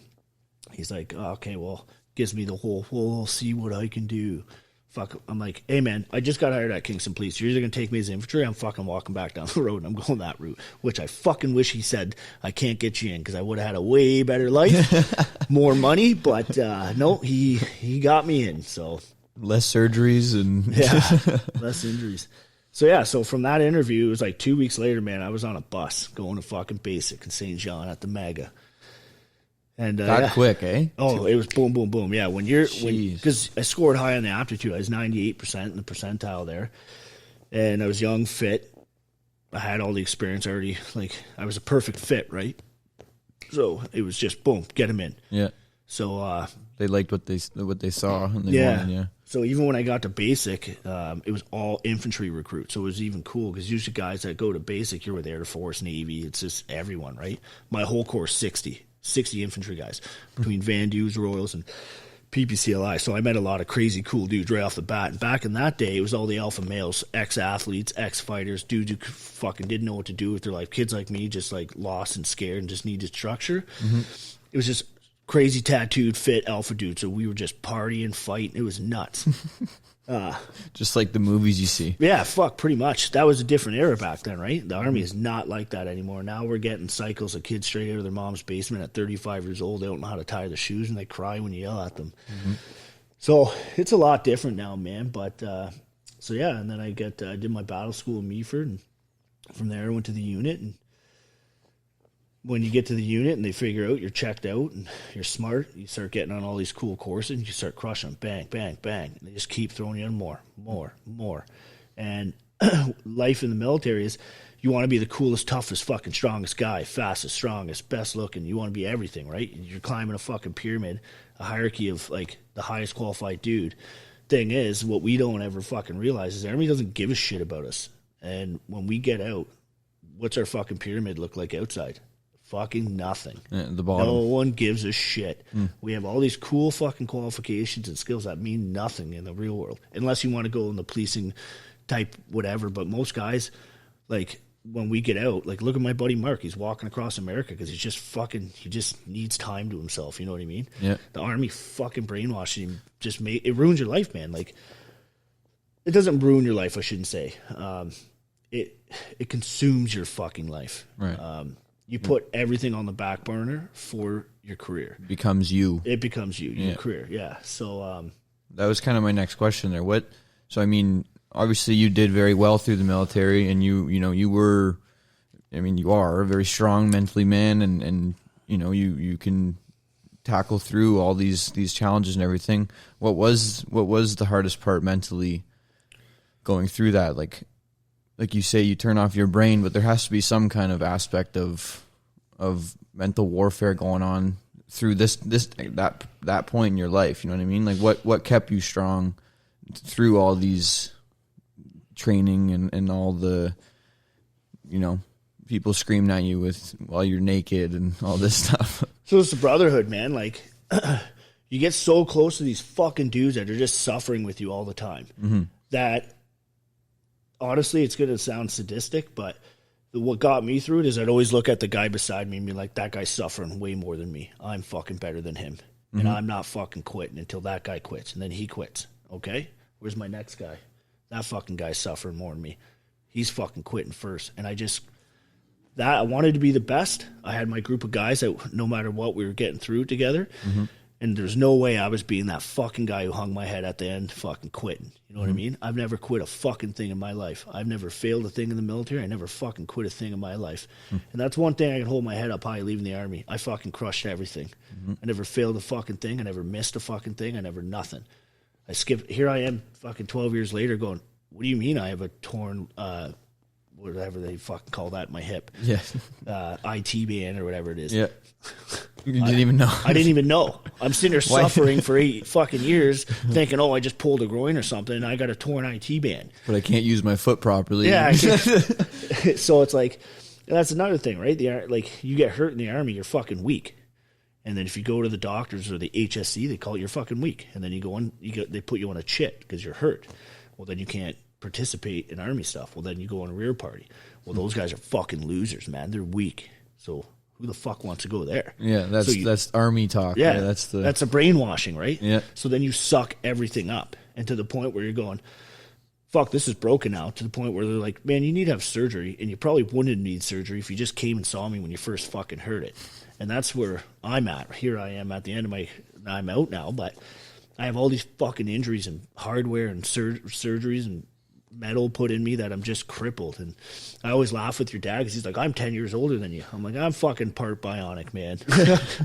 He's like, oh, okay, well, gives me the whole, well, I'll see what I can do. Fuck, I'm like, hey, man, I just got hired at Kingston Police. You're either going to take me as infantry, I'm fucking walking back down the road, and I'm going that route, which I fucking wish he said, I can't get you in, because I would have had a way better life, more money, but no, he got me in, so. Less surgeries and. Yeah, less injuries. So, yeah, so from that interview, it was like 2 weeks later, man, I was on a bus going to fucking basic in St. John at the Mega. And quick, eh? Oh, it was boom, boom, boom. Yeah, because I scored high on the aptitude. I was 98% in the percentile there, and I was young, fit. I had all the experience already. Like, I was a perfect fit, right? So it was just boom, get him in. Yeah. So they liked what they saw, and they wanted, yeah. So even when I got to basic, it was all infantry recruits. So it was even cool because usually guys that go to basic, you're with Air Force, Navy. It's just everyone, right? My whole course, 60 infantry guys between Van Dues, Royals, and PPCLI. So I met a lot of crazy cool dudes right off the bat. And back in that day, it was all the alpha males, ex-athletes, ex-fighters, dudes who fucking didn't know what to do with their life. Kids like me, just like lost and scared and just needed structure. It was just crazy tattooed, fit alpha dudes. So we were just partying, fighting. It was nuts. Just like the movies you see. Yeah, fuck, pretty much. That was a different era back then, right? The Army is not like that anymore. Now we're getting cycles of kids straight out of their mom's basement at 35 years old. They don't know how to tie their shoes, and they cry when you yell at them. So it's a lot different now, man. But, so yeah, and then I did my battle school in Meaford, and from there I went to the unit, and when you get to the unit and they figure out you're checked out and you're smart, you start getting on all these cool courses and you start crushing them. Bang, bang, bang. And they just keep throwing you in more. And life in the military is you want to be the coolest, toughest, fucking strongest guy, fastest, strongest, best looking. You want to be everything, right? You're climbing a fucking pyramid, a hierarchy of like the highest qualified dude. Thing is, what we don't ever fucking realize is the Army doesn't give a shit about us. And when we get out, what's our fucking pyramid look like outside? Fucking nothing. The bottom. No one gives a shit. We have all these cool fucking qualifications and skills that mean nothing in the real world. Unless you want to go in the policing type whatever. But most guys, like, when we get out, like, look at my buddy Mark. He's walking across America because he just needs time to himself. You know what I mean? Yeah. The Army fucking brainwashed him. It ruins your life, man. Like, it doesn't ruin your life, I shouldn't say. It consumes your fucking life. Right. You put everything on the back burner for your career. It becomes you. It becomes you, your career, yeah. So that was kind of my next question there. So I mean, obviously you did very well through the military, and you are a very strong mentally man, and you can tackle through all these challenges and everything. What was the hardest part mentally going through that? Like you say, you turn off your brain, but there has to be some kind of aspect of mental warfare going on through that point in your life. You know what I mean? Like what kept you strong through all these training and all the, you know, people screaming at you while you're naked and all this stuff. So it's the brotherhood, man. Like, you get so close to these fucking dudes that are just suffering with you all the time. Mm-hmm. That, honestly, it's going to sound sadistic, but what got me through it is I'd always look at the guy beside me and be like, that guy's suffering way more than me. I'm fucking better than him. Mm-hmm. And I'm not fucking quitting until that guy quits. And then he quits. Okay? Where's my next guy? That fucking guy's suffering more than me. He's fucking quitting first. And I wanted to be the best. I had my group of guys that no matter what, we were getting through it together. Mm-hmm. And there's no way I was being that fucking guy who hung my head at the end fucking quitting. You know what I mean? I've never quit a fucking thing in my life. I've never failed a thing in the military. I never fucking quit a thing in my life. And that's one thing I can hold my head up high leaving the Army. I fucking crushed everything. I never failed a fucking thing. I never missed a fucking thing. I never nothing. I skipped. Here I am fucking 12 years later going, what do you mean I have a torn, whatever they fucking call that in my hip? Yeah. IT band or whatever it is. Yeah. You didn't even know. I didn't even know. I'm sitting there suffering for 8 fucking years thinking, I just pulled a groin or something and I got a torn IT band. But I can't use my foot properly. Yeah. So it's like, that's another thing, right? Like, you get hurt in the Army, you're fucking weak. And then if you go to the doctors or the HSC, they call it you're fucking weak. And then you go on, they put you on a chit because you're hurt. Well, then you can't participate in Army stuff. Well, then you go on a rear party. Well, those guys are fucking losers, man. They're weak. So who the fuck wants to go there? Yeah, that's Army talk. Yeah, that's a brainwashing, right? Yeah. So then you suck everything up, and to the point where you're going, fuck, this is broken now, to the point where they're like, man, you need to have surgery, and you probably wouldn't need surgery if you just came and saw me when you first fucking heard it. And that's where I'm at. Here I am at the end of I'm out now, but I have all these fucking injuries and hardware and surgeries and metal put in me that I'm just crippled. And I always laugh with your dad because he's like, I'm 10 years older than you. I'm like, I'm fucking part bionic, man.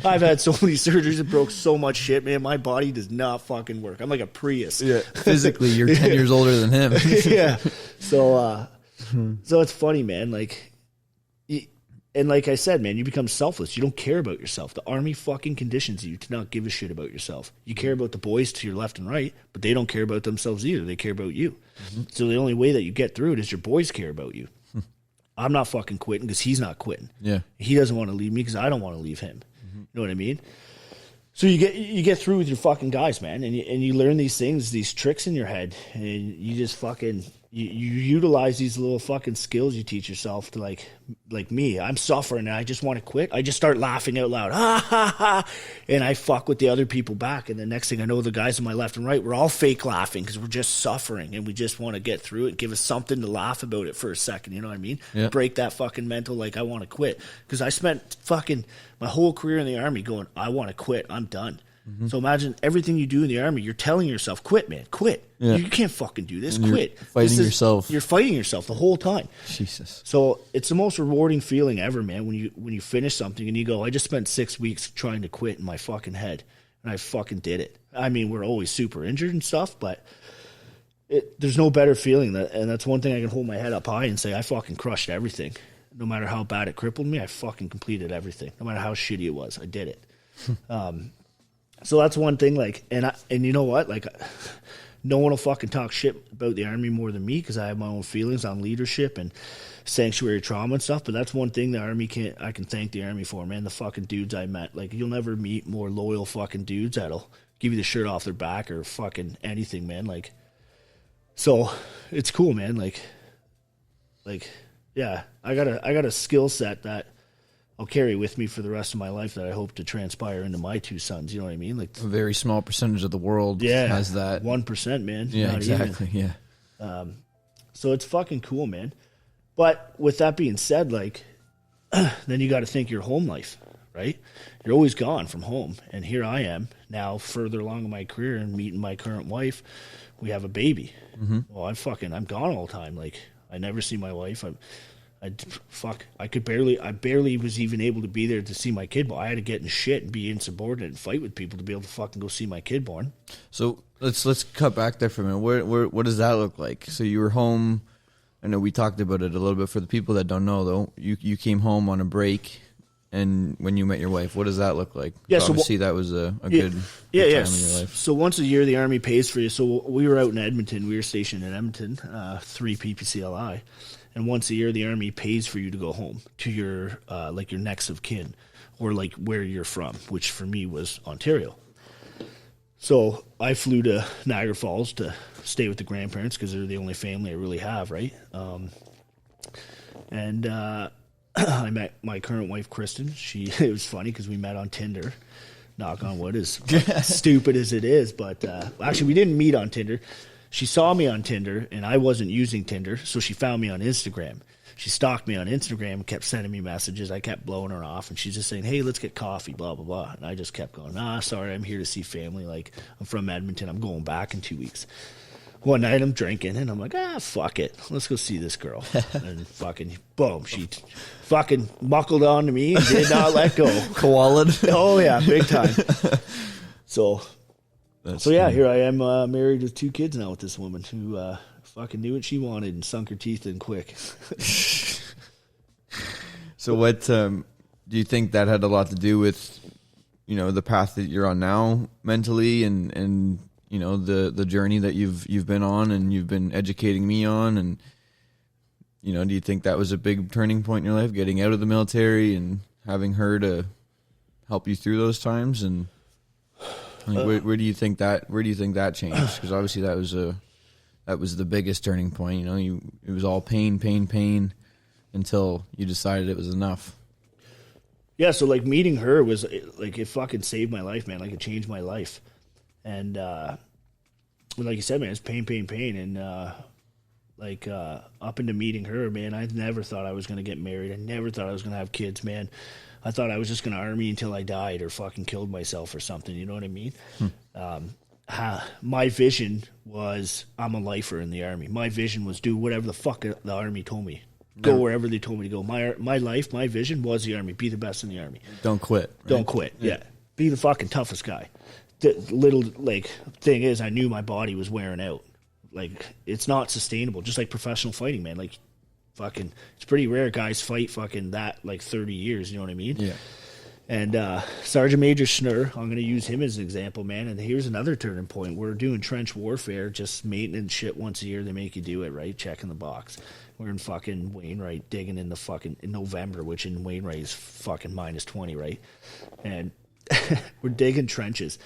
I've had so many surgeries that broke so much shit, man. My body does not fucking work. I'm like a Prius. Yeah, physically, you're 10 years older than him. Yeah. So it's funny, man. Like, and like I said, man, you become selfless. You don't care about yourself. The Army fucking conditions you to not give a shit about yourself. You care about the boys to your left and right, but they don't care about themselves either. They care about you. Mm-hmm. So the only way that you get through it is your boys care about you. I'm not fucking quitting because he's not quitting. Yeah. He doesn't want to leave me because I don't want to leave him. Mm-hmm. You know what I mean? So you get through with your fucking guys, man, and you learn these things, these tricks in your head, and you just fucking you utilize these little fucking skills you teach yourself to like me. I'm suffering and I just want to quit. I just start laughing out loud, ha ha ha, and I fuck with the other people back. And the next thing I know, the guys on my left and right, we're all fake laughing because we're just suffering and we just want to get through it. Give us something to laugh about it for a second. You know what I mean? Yeah. Break that fucking mental like I want to quit because I spent fucking my whole career in the Army going, I want to quit. I'm done. Mm-hmm. So imagine everything you do in the Army, you're telling yourself, quit, man, quit. Yeah. You can't fucking do this, quit. You're fighting yourself the whole time. Jesus. So it's the most rewarding feeling ever, man, when you finish something and you go, I just spent 6 weeks trying to quit in my fucking head, and I fucking did it. I mean, we're always super injured and stuff, but there's no better feeling, and that's one thing I can hold my head up high and say, I fucking crushed everything. No matter how bad it crippled me, I fucking completed everything. No matter how shitty it was, I did it. So that's one thing, like, and you know what, like, no one will fucking talk shit about the Army more than me because I have my own feelings on leadership and sanctuary trauma and stuff. But that's one thing I can thank the Army for, man. The fucking dudes I met, like, you'll never meet more loyal fucking dudes that'll give you the shirt off their back or fucking anything, man. Like, so it's cool, man. Like, yeah, I got a skill set that I'll carry with me for the rest of my life that I hope to transpire into my 2 sons. You know what I mean? Like, a very small percentage of the world has that. 1%, man. Yeah, exactly. Even. Yeah. So it's fucking cool, man. But with that being said, like, then you got to think your home life, right? You're always gone from home. And here I am now further along in my career and meeting my current wife. We have a baby. Mm-hmm. Well, I'm gone all the time. Like, I never see my wife. I barely was even able to be there to see my kid born. I had to get in shit and be insubordinate and fight with people to be able to fucking go see my kid born. So let's cut back there for a minute. What does that look like? So you were home. I know we talked about it a little bit. For the people that don't know, though, you came home on a break, and when you met your wife, what does that look like? Yeah, so obviously that was a good time in your life. So once a year, the Army pays for you. So we were out in Edmonton. We were stationed in Edmonton, 3 PPCLI. And once a year, the Army pays for you to go home to your like your next of kin, or like where you're from, which for me was Ontario. So I flew to Niagara Falls to stay with the grandparents because they're the only family I really have, right? And I met my current wife, Kristen. It was funny because we met on Tinder. Knock on wood, as stupid as it is, but actually we didn't meet on Tinder. She saw me on Tinder, and I wasn't using Tinder, so she found me on Instagram. She stalked me on Instagram and kept sending me messages. I kept blowing her off, and she's just saying, hey, let's get coffee, blah, blah, blah. And I just kept going, sorry, I'm here to see family. Like, I'm from Edmonton. I'm going back in 2 weeks. One night I'm drinking, and I'm like, fuck it. Let's go see this girl. And fucking, boom, she fucking buckled onto me and did not let go. Koala'd? Oh, yeah, big time. So here I am married with 2 kids now with this woman who fucking knew what she wanted and sunk her teeth in quick. So what do you think that had a lot to do with, the path that you're on now mentally and the journey that you've been on and you've been educating me on, and do you think that was a big turning point in your life, getting out of the military and having her to help you through those times? And where do you think that changed? Because obviously that was the biggest turning point. It was all pain until you decided it was enough. Yeah, so like meeting her was like, it fucking saved my life, man. Like, it changed my life. And like you said, man, it's pain. And up into meeting her, man, I never thought I was going to get married. I never thought I was going to have kids, man. I thought I was just going to army until I died or fucking killed myself or something. You know what I mean? My vision was, I'm a lifer in the Army. My vision was do whatever the fuck the Army told me. Go wherever they told me to go. My life, my vision was the Army. Be the best in the Army. Don't quit. Right? Don't quit. Yeah. Be the fucking toughest guy. The little thing is, I knew my body was wearing out. Like, it's not sustainable. Just like professional fighting, man. Like, fucking, it's pretty rare guys fight fucking that 30 years. You know what I mean? Yeah. And Sergeant Major Schnurr, I'm going to use him as an example, man. And here's another turning point. We're doing trench warfare, just maintenance shit once a year. They make you do it, right? Checking the box. We're in fucking Wainwright, digging in in November, which in Wainwright is fucking minus 20, right? And we're digging trenches.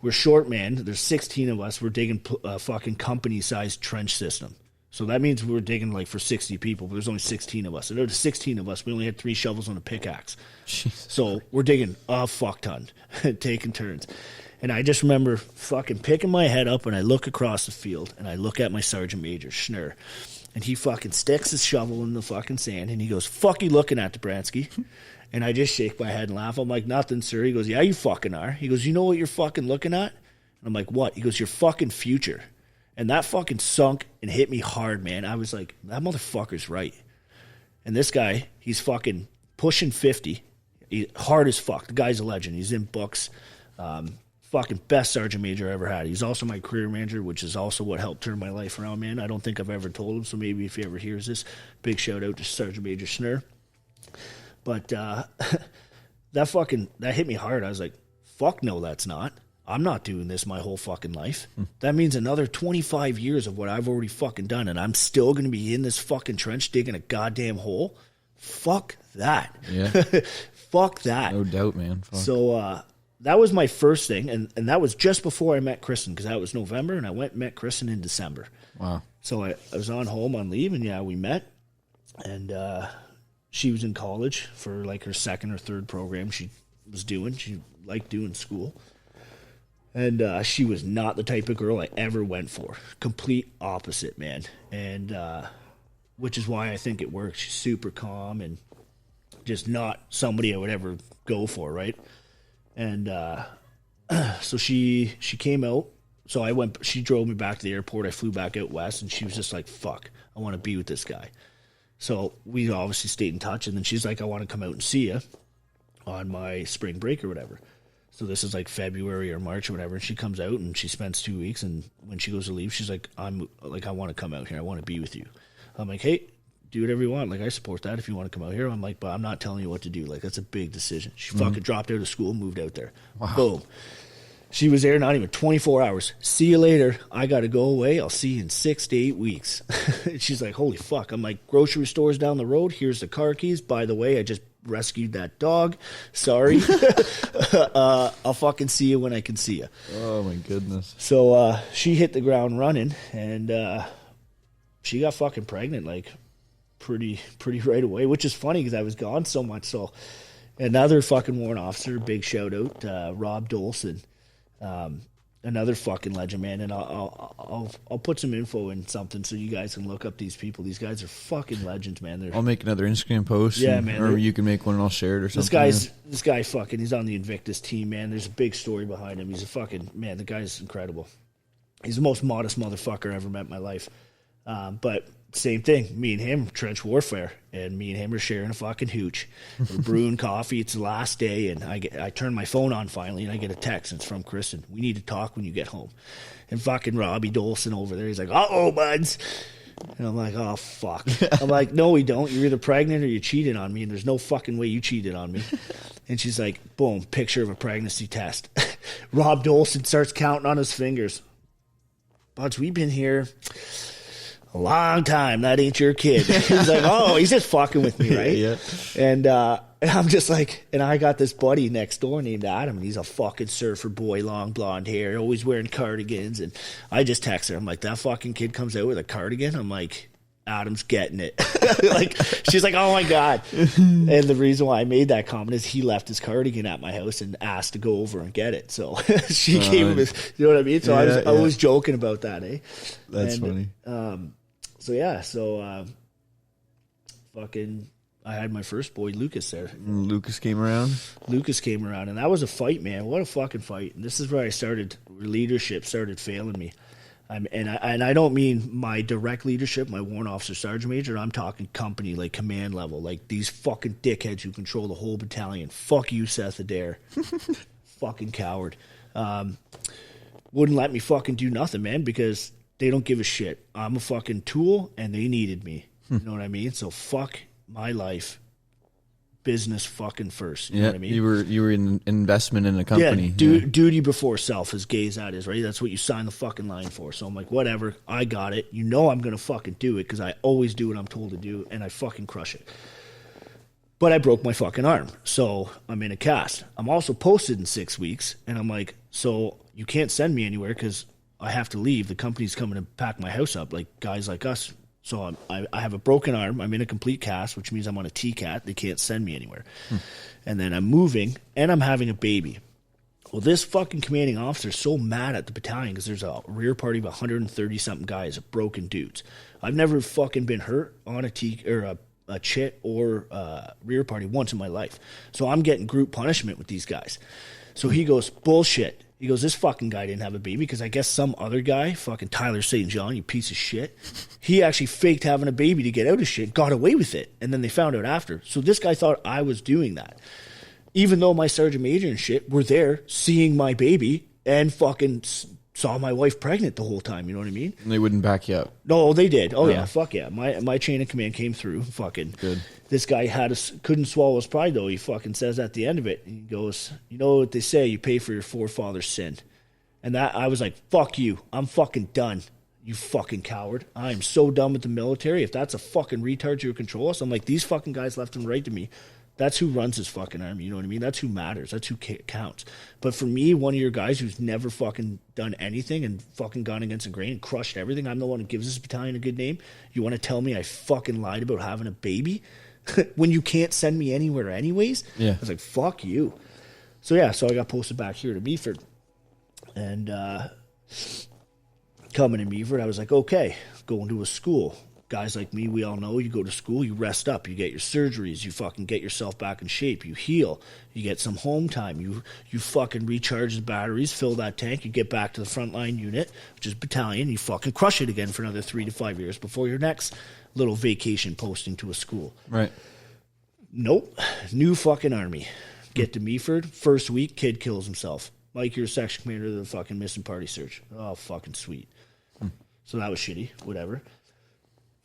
We're short, man. There's 16 of us. We're digging a fucking company-sized trench system. So that means we're digging for 60 people, but there's only 16 of us. And out of 16 of us, we only had 3 shovels on a pickaxe. Jesus. So we're digging a fuck ton, taking turns. And I just remember fucking picking my head up, and I look across the field, and I look at my Sergeant Major, Schnurr, and he fucking sticks his shovel in the fucking sand, and he goes, fuck you looking at, Dobranski? And I just shake my head and laugh. I'm like, nothing, sir. He goes, yeah, you fucking are. He goes, you know what you're fucking looking at? And I'm like, what? He goes, your fucking future. And that fucking sunk and hit me hard, man. I was like, that motherfucker's right. And this guy, he's fucking pushing 50. Hard as fuck. The guy's a legend. He's in books. Fucking best sergeant major I ever had. He's also my career manager, which is also what helped turn my life around, man. I don't think I've ever told him, so maybe if he ever hears this, big shout out to Sergeant Major Schnurr. But that hit me hard. I was like, fuck no, that's not. I'm not doing this my whole fucking life. That means another 25 years of what I've already fucking done, and I'm still going to be in this fucking trench digging a goddamn hole? Fuck that. Yeah. Fuck that. No doubt, man. Fuck. So that was my first thing, and that was just before I met Kristen, because that was November, and I went and met Kristen in December. Wow. So I was home on leave, and yeah, we met, and she was in college for her second or third program she liked doing school. And she was not the type of girl I ever went for. Complete opposite, man. And which is why I think it works. She's super calm and just not somebody I would ever go for, right? And so she came out. So she drove me back to the airport. I flew back out west, and she was just like, fuck, I want to be with this guy. So we obviously stayed in touch, and then she's like, I want to come out and see you on my spring break or whatever. So this is like February or March or whatever, and she comes out and she spends 2 weeks, and when she goes to leave, she's like, I want to come out here. I want to be with you. I'm like, hey, do whatever you want. Like, I support that if you want to come out here. I'm like, but I'm not telling you what to do. Like, that's a big decision. She fucking dropped out of school, moved out there. Wow. Boom. She was there not even 24 hours. See you later. I got to go away. I'll see you in 6 to 8 weeks. She's like, holy fuck. I'm like, grocery stores down the road. Here's the car keys. By the way, I just rescued that dog. Sorry. I'll fucking see you when I can see you. Oh, my goodness. So she hit the ground running, and she got fucking pregnant, like, pretty right away, which is funny because I was gone so much. So another fucking warrant officer, big shout out, Rob Dolson. Another fucking legend, man, and I'll put some info in something so you guys can look up these people. These guys are fucking legends, man. I'll make another Instagram post. Yeah, man. Or you can make one and I'll share it or something. This guy fucking, he's on the Invictus team, man. There's a big story behind him. He's a fucking, man, the guy's incredible. He's the most modest motherfucker I ever met in my life. But same thing, me and him, trench warfare, and me and him are sharing a fucking hooch. We're brewing coffee. It's the last day, and I turn my phone on finally, and I get a text. And it's from Kristen. We need to talk when you get home. And fucking Robbie Dolson over there, he's like, uh-oh, buds. And I'm like, oh, fuck. I'm like, no, we don't. You're either pregnant or you cheated on me, and there's no fucking way you cheated on me. And she's like, boom, picture of a pregnancy test. Rob Dolson starts counting on his fingers. Buds, we've been here a long time. That ain't your kid. He's like, oh, he's just fucking with me, right? Yeah. And I'm just like, and I got this buddy next door named Adam, and he's a fucking surfer boy, long blonde hair, always wearing cardigans. And I just text her. I'm like, that fucking kid comes out with a cardigan. I'm like, Adam's getting it. Like, she's like, oh my God. And the reason why I made that comment is he left his cardigan at my house and asked to go over and get it. So she gave him his, you know what I mean? So I was joking about that, eh? That's funny. Fucking, I had my first boy, Lucas, there. Lucas came around, and that was a fight, man. What a fucking fight. And this is where leadership started failing me. And I don't mean my direct leadership, my warrant officer, sergeant major. I'm talking company, like command level, like these fucking dickheads who control the whole battalion. Fuck you, Seth Adair. Fucking coward. Wouldn't let me fucking do nothing, man, because they don't give a shit. I'm a fucking tool, and they needed me. You know what I mean? So fuck my life. Business fucking first. You know what I mean? You were in investment in a company. Yeah, duty before self, as gay as that is, right? That's what you sign the fucking line for. So I'm like, whatever, I got it. You know I'm going to fucking do it because I always do what I'm told to do, and I fucking crush it. But I broke my fucking arm, so I'm in a cast. I'm also posted in 6 weeks, and I'm like, so you can't send me anywhere because I have to leave. The company's coming to pack my house up, like guys like us. So I have a broken arm. I'm in a complete cast, which means I'm on a TCAT. They can't send me anywhere. And then I'm moving, and I'm having a baby. Well, this fucking commanding officer is so mad at the battalion because there's a rear party of 130-something guys, broken dudes. I've never fucking been hurt on a chit or rear party once in my life. So I'm getting group punishment with these guys. So he goes, bullshit. He goes, this fucking guy didn't have a baby because I guess some other guy, fucking Tyler St. John, you piece of shit, he actually faked having a baby to get out of shit, got away with it, and then they found out after. So this guy thought I was doing that. Even though my sergeant major and shit were there seeing my baby and fucking saw my wife pregnant the whole time, you know what I mean? And they wouldn't back you up. No, they did. Oh, yeah, fuck yeah. My chain of command came through. Fucking good. This guy couldn't swallow his pride, though. He fucking says at the end of it, he goes, you know what they say, you pay for your forefathers' sin. And that I was like, fuck you. I'm fucking done, you fucking coward. I am so done with the military. If that's a fucking retard who control us, I'm like, these fucking guys left and right to me. That's who runs this fucking army, you know what I mean? That's who matters. That's who counts. But for me, one of your guys who's never fucking done anything and fucking gone against the grain and crushed everything, I'm the one who gives this battalion a good name. You want to tell me I fucking lied about having a baby when you can't send me anywhere anyways? Yeah. I was like, fuck you. So yeah, so I got posted back here to Meaford. And coming to Meaford, I was like, okay, going to a school. Guys like me, we all know you go to school, you rest up, you get your surgeries, you fucking get yourself back in shape, you heal, you get some home time, you fucking recharge the batteries, fill that tank, you get back to the frontline unit, which is battalion, you fucking crush it again for another 3 to 5 years before your next little vacation posting to a school. Right. Nope. New fucking army. Get to Meaford. First week, kid kills himself. Mike, you're a section commander of the fucking missing party search. Oh, fucking sweet. So that was shitty. Whatever.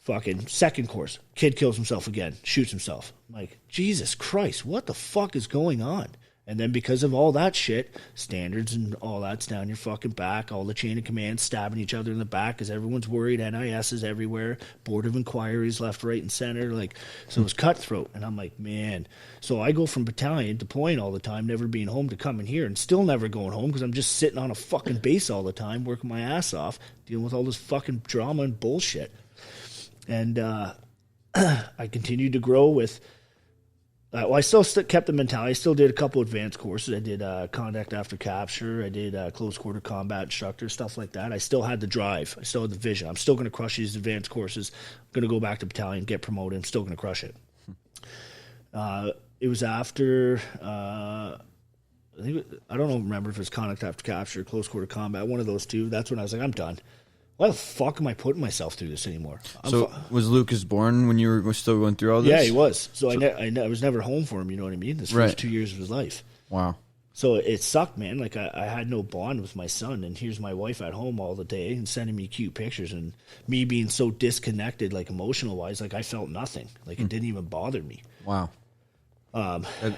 Fucking second course. Kid kills himself again. Shoots himself. I'm like, Jesus Christ, what the fuck is going on? And then because of all that shit, standards and all that's down your fucking back, all the chain of command stabbing each other in the back because everyone's worried, NIS is everywhere, board of inquiries left, right, and center. Like, so it was cutthroat. And I'm like, man. So I go from battalion, deploying all the time, never being home, to coming here and still never going home because I'm just sitting on a fucking base all the time, working my ass off, dealing with all this fucking drama and bullshit. And I continued to grow with... I still kept the mentality. I still did a couple advanced courses. I did conduct after capture. I did close quarter combat instructor, stuff like that. I still had the drive. I still had the vision. I'm still going to crush these advanced courses. I'm going to go back to battalion, get promoted. I'm still going to crush it. It was after, I don't remember if it was conduct after capture, close quarter combat, one of those two. That's when I was like, I'm done. Why the fuck am I putting myself through this anymore? Was Lucas born when you were still going through all this? Yeah, he was. So I was never home for him, you know what I mean? This first 2 years of his life. Wow. So it sucked, man. Like, I had no bond with my son, and here's my wife at home all the day and sending me cute pictures, and me being so disconnected, like, emotional-wise, like, I felt nothing. Like, it didn't even bother me. Wow.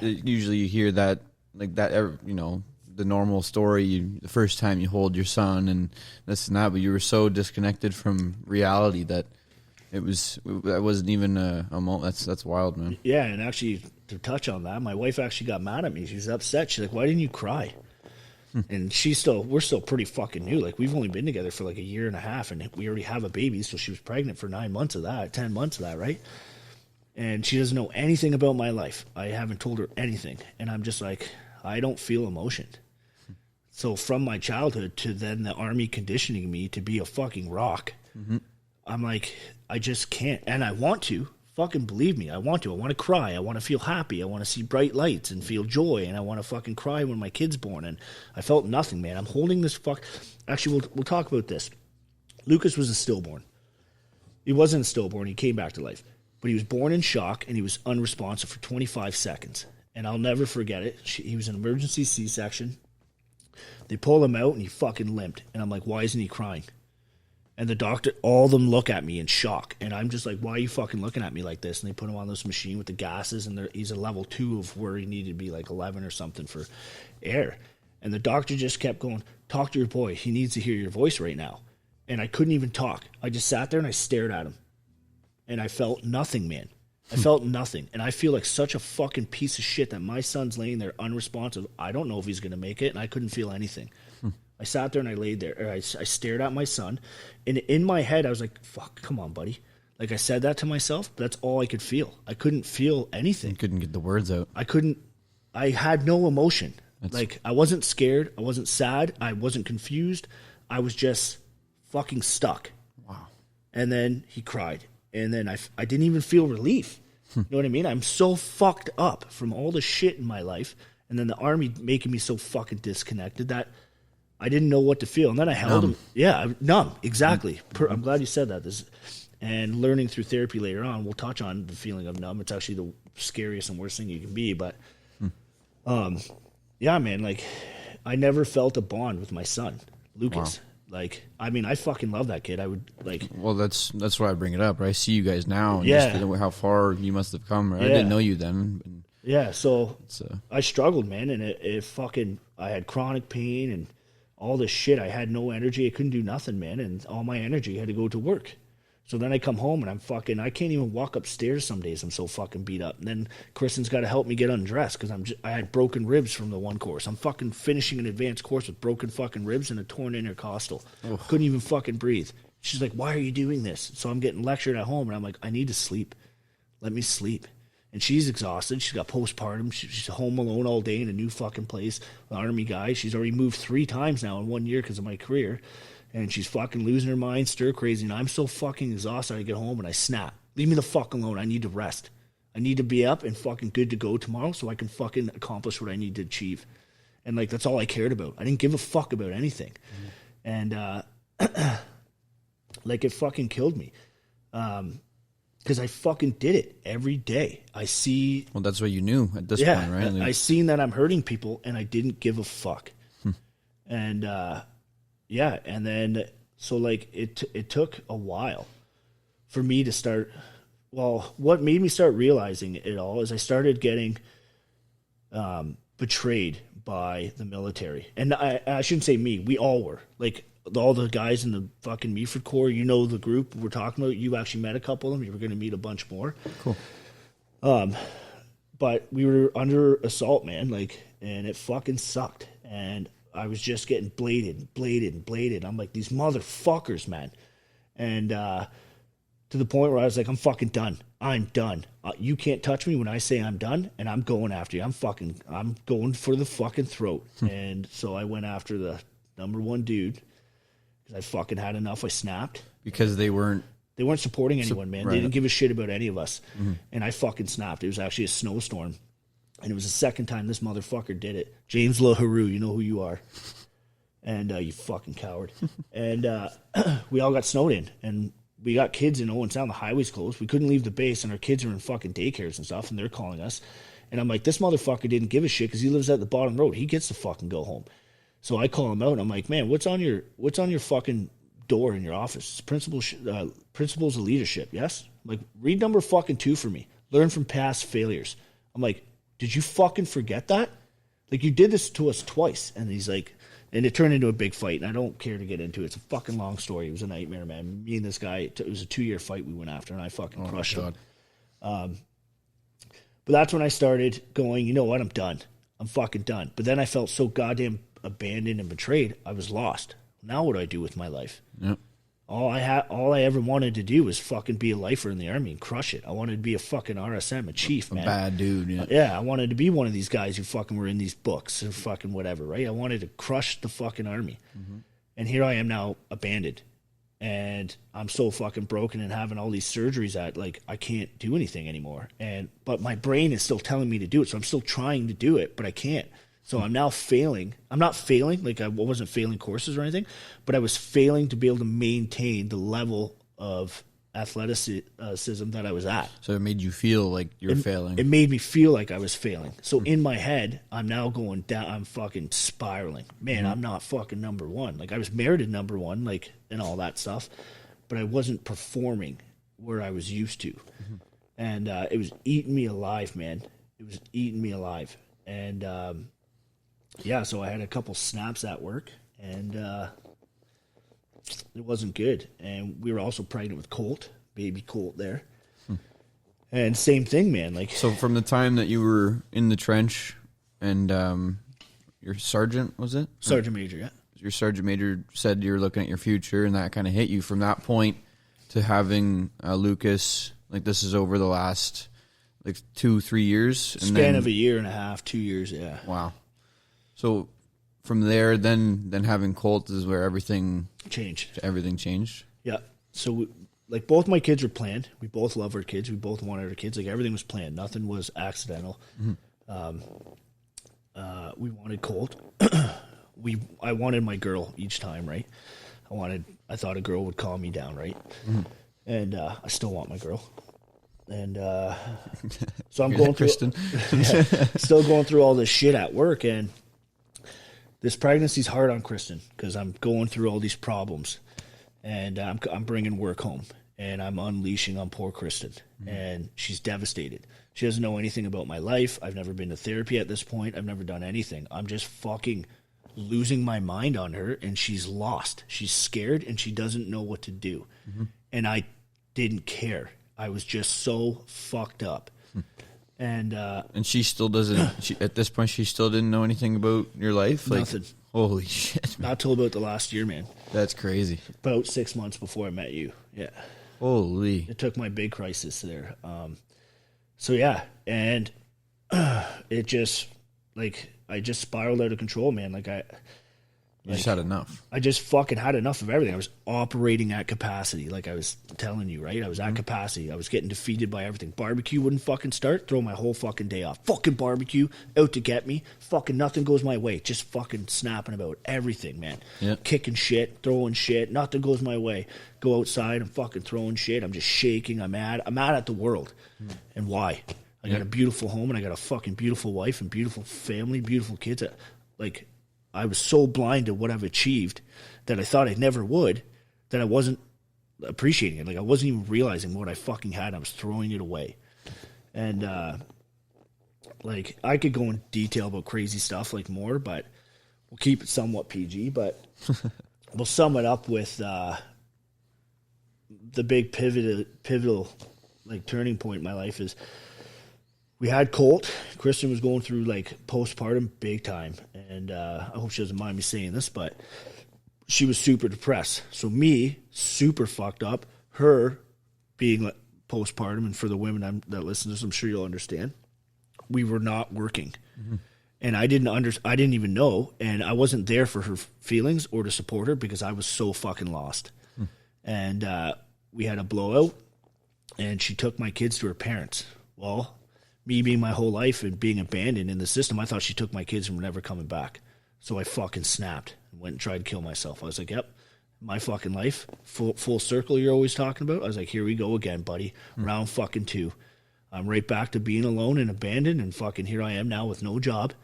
Usually you hear that, like, that, you know, the normal story, the first time you hold your son and this and that, but you were so disconnected from reality that that wasn't even a moment. That's wild, man. Yeah, and actually, to touch on that, my wife actually got mad at me. She was upset. She's like, why didn't you cry? And we're still pretty fucking new. Like, we've only been together for like a year and a half, and we already have a baby, so she was pregnant for 9 months of that, 10 months of that, right? And she doesn't know anything about my life. I haven't told her anything. And I'm just like, I don't feel emotion. So from my childhood to then the army conditioning me to be a fucking rock, I'm like, I just can't. And I want to. Fucking believe me, I want to. I want to cry. I want to feel happy. I want to see bright lights and feel joy. And I want to fucking cry when my kid's born. And I felt nothing, man. I'm holding this Actually, we'll talk about this. Lucas was a stillborn. He wasn't a stillborn. He came back to life. But he was born in shock, and he was unresponsive for 25 seconds. And I'll never forget it. He was an emergency C-section. They pull him out, and he fucking limped. And I'm like, why isn't he crying? And the doctor, all of them look at me in shock. And I'm just like, why are you fucking looking at me like this? And they put him on this machine with the gases, and he's a level 2 of where he needed to be like 11 or something for air. And the doctor just kept going, talk to your boy. He needs to hear your voice right now. And I couldn't even talk. I just sat there, and I stared at him. And I felt nothing, man. I felt nothing. And I feel like such a fucking piece of shit that my son's laying there unresponsive. I don't know if he's going to make it, and I couldn't feel anything. I sat there and I laid there. I stared at my son. And in my head, I was like, fuck, come on, buddy. Like, I said that to myself, but that's all I could feel. I couldn't feel anything. You couldn't get the words out. I had no emotion. Like, I wasn't scared. I wasn't sad. I wasn't confused. I was just fucking stuck. Wow. And then he cried. And then I didn't even feel relief. You know what I mean? I'm so fucked up from all the shit in my life. And then the army making me so fucking disconnected that I didn't know what to feel. And then I held him. Yeah, numb. Exactly. I'm glad you said that. And learning through therapy later on, we'll touch on the feeling of numb. It's actually the scariest and worst thing you can be. But, yeah, man, like, I never felt a bond with my son, Lucas. Wow. Like, I mean, I fucking love that kid. I would, like... Well, that's why I bring it up, right? I see you guys now, and just how far you must have come, right? I didn't know you then. Yeah, so I struggled, man, and it fucking... I had chronic pain and all this shit. I had no energy. I couldn't do nothing, man, and all my energy had to go to work. So then I come home, and I can't even walk upstairs some days. I'm so fucking beat up. And then Kristen's got to help me get undressed because I had broken ribs from the one course. I'm fucking finishing an advanced course with broken fucking ribs and a torn intercostal. Oh. Couldn't even fucking breathe. She's like, why are you doing this? So I'm getting lectured at home, and I'm like, I need to sleep. Let me sleep. And she's exhausted. She's got postpartum. She's home alone all day in a new fucking place. The army guy. She's already moved 3 times now in 1 year because of my career. And she's fucking losing her mind, stir crazy, and I'm so fucking exhausted. I get home and I snap. Leave me the fuck alone. I need to rest. I need to be up and fucking good to go tomorrow so I can fucking accomplish what I need to achieve. And, like, that's all I cared about. I didn't give a fuck about anything. And, like, it fucking killed me. Because I fucking did it every day. I see... Well, that's what you knew at this point, right? I seen that I'm hurting people, and I didn't give a fuck. And, and then... So, like, it took a while for me to start... Well, what made me start realizing it all is I started getting betrayed by the military. And I shouldn't say me. We all were. Like... all the guys in the fucking Meaford Corps, you know the group we're talking about. You actually met a couple of them. You were going to meet a bunch more. Cool. But we were under assault, man, like, and it fucking sucked. And I was just getting bladed. I'm like, these motherfuckers, man. And to the point where I was like, I'm fucking done. I'm done. You can't touch me when I say I'm done, and I'm going after you. I'm going for the fucking throat. And so I went after the number one dude. Because I fucking had enough. I snapped. Because they weren't supporting anyone, man. Right. They didn't give a shit about any of us. And I fucking snapped. It was actually a snowstorm. And it was the second time this motherfucker did it. James LaHaru, you know who you are. And you fucking coward. And we all got snowed in. And we got kids in Owen Sound. The highway's closed. We couldn't leave the base. And our kids are in fucking daycares and stuff. And they're calling us. And I'm like, this motherfucker didn't give a shit because he lives at the bottom road. He gets to fucking go home. So I call him out, and I'm like, man, what's on your fucking door in your office? It's principles of leadership, yes? I'm like, read number fucking 2 for me. Learn from past failures. I'm like, did you fucking forget that? Like, you did this to us twice. And he's like, and it turned into a big fight, and I don't care to get into it. It's a fucking long story. It was a nightmare, man. Me and this guy, it was a 2-year fight we went after, and I fucking crushed him. But that's when I started going, you know what, I'm done. I'm fucking done. But then I felt so goddamn abandoned and betrayed. I was lost. Now what do I do with my life? Yep. All I ever wanted to do was fucking be a lifer in the army and crush it. I wanted to be a fucking RSM, a chief, man. A bad dude, yeah. Yeah, I wanted to be one of these guys who fucking were in these books or fucking whatever, right? I wanted to crush the fucking army. And here I am now abandoned. And I'm so fucking broken and having all these surgeries that, like, I can't do anything anymore. But my brain is still telling me to do it, so I'm still trying to do it, but I can't. So I'm now failing. I'm not failing, like I wasn't failing courses or anything, but I was failing to be able to maintain the level of athleticism that I was at. So it made you feel like you're failing. It made me feel like I was failing. So in my head, I'm now going down. I'm fucking spiraling. Man, I'm not fucking number one. Like, I was merited number one, like, and all that stuff, but I wasn't performing where I was used to. And it was eating me alive, man. It was eating me alive. And so I had a couple snaps at work, and it wasn't good. And we were also pregnant with Colt, baby Colt there. And same thing, man. Like, so from the time that you were in the trench, and your sergeant, was it? Sergeant Major, yeah. Your sergeant major said you're looking at your future, and that kind of hit you. From that point to having Lucas, like, this is over the last, like, 2-3 years. And span of a year and a half, 2 years, yeah. Wow. So from there, then having Colt is where everything changed. Everything changed. Yeah. So like, both my kids were planned. We both love our kids. We both wanted our kids. Like, everything was planned. Nothing was accidental. We wanted Colt. I wanted my girl each time, right? I thought a girl would calm me down, right? And I still want my girl. And so I'm going through, still going through all this shit at work, and this pregnancy's hard on Kristen because I'm going through all these problems, and I'm bringing work home, and I'm unleashing on poor Kristen, and she's devastated. She doesn't know anything about my life. I've never been to therapy at this point. I've never done anything. I'm just fucking losing my mind on her, and she's lost. She's scared, and she doesn't know what to do. And I didn't care. I was just so fucked up. And she still doesn't, at this point, she still didn't know anything about your life? Nothing. Like, holy shit, man. Not till about the last year, man. That's crazy. About 6 months before I met you. Yeah. Holy. It took my big crisis there. So, yeah. And it just, like, I just spiraled out of control, man. Like, You just had enough. I just fucking had enough of everything. I was operating at capacity, like I was telling you, right? I was at capacity. I was getting defeated by everything. Barbecue wouldn't fucking start. Throw my whole fucking day off. Fucking barbecue, out to get me. Fucking nothing goes my way. Just fucking snapping about everything, man. Yep. Kicking shit, throwing shit. Nothing goes my way. Go outside, I'm fucking throwing shit. I'm just shaking. I'm mad. I'm mad at the world. And why? I got a beautiful home, and I got a fucking beautiful wife and beautiful family, beautiful kids. Like, I was so blind to what I've achieved that I thought I never would, that I wasn't appreciating it. Like, I wasn't even realizing what I fucking had. I was throwing it away. And, like, I could go in detail about crazy stuff, like, more, but we'll keep it somewhat PG. But we'll sum it up with the big pivotal, like, turning point in my life is we had Colt. Kristen was going through, like, postpartum big time. And I hope she doesn't mind me saying this, but she was super depressed. So me, super fucked up. Her being, like, postpartum, and for the women that listen to this, I'm sure you'll understand, we were not working. Mm-hmm. And I didn't even know, and I wasn't there for her feelings or to support her because I was so fucking lost. And we had a blowout, and she took my kids to her parents. Well, me being my whole life and being abandoned in the system, I thought she took my kids and were never coming back. So I fucking snapped and went and tried to kill myself. I was like, yep, my fucking life, full circle you're always talking about. I was like, here we go again, buddy. Round fucking 2. I'm right back to being alone and abandoned, and fucking here I am now with no job.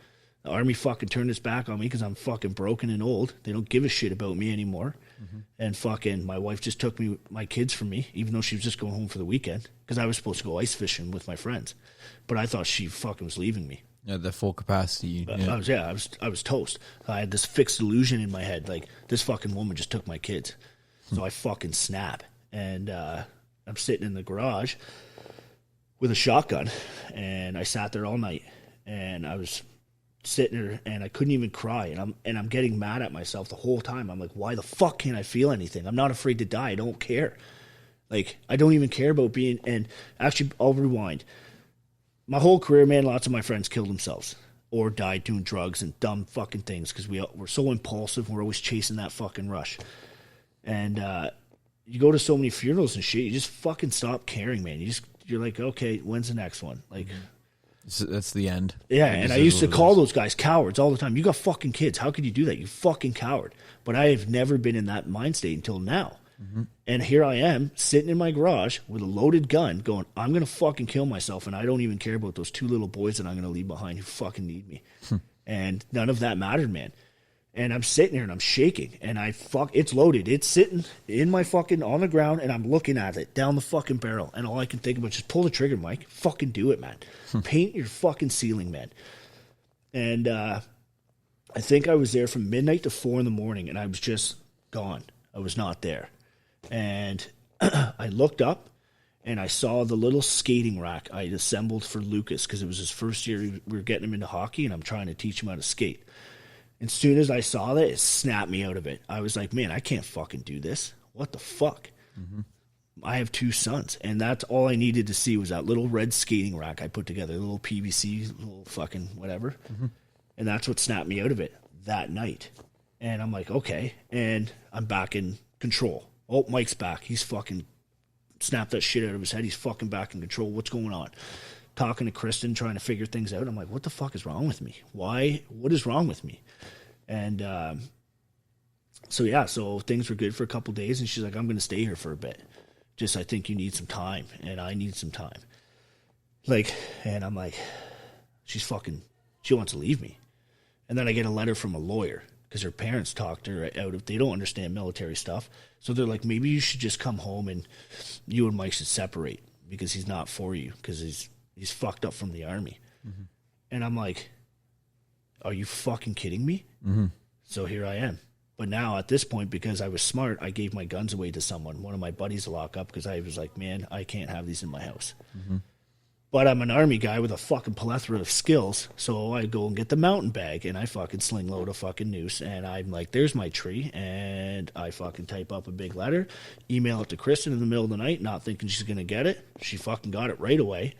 The army fucking turned its back on me because I'm fucking broken and old. They don't give a shit about me anymore. And fucking my wife just took my kids from me, even though she was just going home for the weekend, because I was supposed to go ice fishing with my friends. But I thought she fucking was leaving me. Yeah, the full capacity. Yeah. I was toast. I had this fixed illusion in my head, like, this fucking woman just took my kids. So I fucking snap. And I'm sitting in the garage with a shotgun, and I sat there all night, and I was sitting there, and I couldn't even cry, and I'm getting mad at myself the whole time. I'm like, why the fuck can't I feel anything? I'm not afraid to die. I don't care. Like, I don't even care about being. And actually, I'll rewind. My whole career, man, lots of my friends killed themselves or died doing drugs and dumb fucking things because we're so impulsive. We're always chasing that fucking rush. And you go to so many funerals and shit, you just fucking stop caring, man. You're like, okay, when's the next one? Like, that's the end. Yeah, and I used to call those guys cowards all the time. You got fucking kids. How could you do that? You fucking coward. But I have never been in that mind state until now. And here I am, sitting in my garage with a loaded gun going, I'm going to fucking kill myself, and I don't even care about those 2 little boys that I'm going to leave behind who fucking need me. And none of that mattered, man. And I'm sitting here, and I'm shaking, and it's loaded. It's sitting in my fucking, on the ground, and I'm looking at it down the fucking barrel, and all I can think about is just pull the trigger, Mike. Fucking do it, man. Paint your fucking ceiling, man. And I think I was there from midnight to 4 in the morning, and I was just gone. I was not there. And I looked up, and I saw the little skating rack I had assembled for Lucas because it was his first year. We were getting him into hockey, and I'm trying to teach him how to skate. As soon as I saw that, it snapped me out of it. I was like, man, I can't fucking do this. What the fuck? I have 2 sons, and that's all I needed to see was that little red skating rack I put together, a little PVC, little fucking whatever. And that's what snapped me out of it that night. And I'm like, okay. And I'm back in control. Oh, Mike's back. He's fucking snapped that shit out of his head. He's fucking back in control. What's going on? Talking to Kristen, trying to figure things out. I'm like, what the fuck is wrong with me? Why? What is wrong with me? And so things were good for a couple days. And she's like, I'm going to stay here for a bit. Just, I think you need some time. And I need some time. Like, and I'm like, she wants to leave me. And then I get a letter from a lawyer because her parents talked her out of, they don't understand military stuff. So they're like, maybe you should just come home and you and Mike should separate because he's not for you because he's fucked up from the army. And I'm like, are you fucking kidding me? So here I am. But now at this point, because I was smart, I gave my guns away to someone, one of my buddies to lock up because I was like, man, I can't have these in my house. But I'm an army guy with a fucking plethora of skills, so I go and get the mountain bag, and I fucking sling load a fucking noose, and I'm like, there's my tree, and I fucking type up a big letter, email it to Kristen in the middle of the night, not thinking she's going to get it. She fucking got it right away,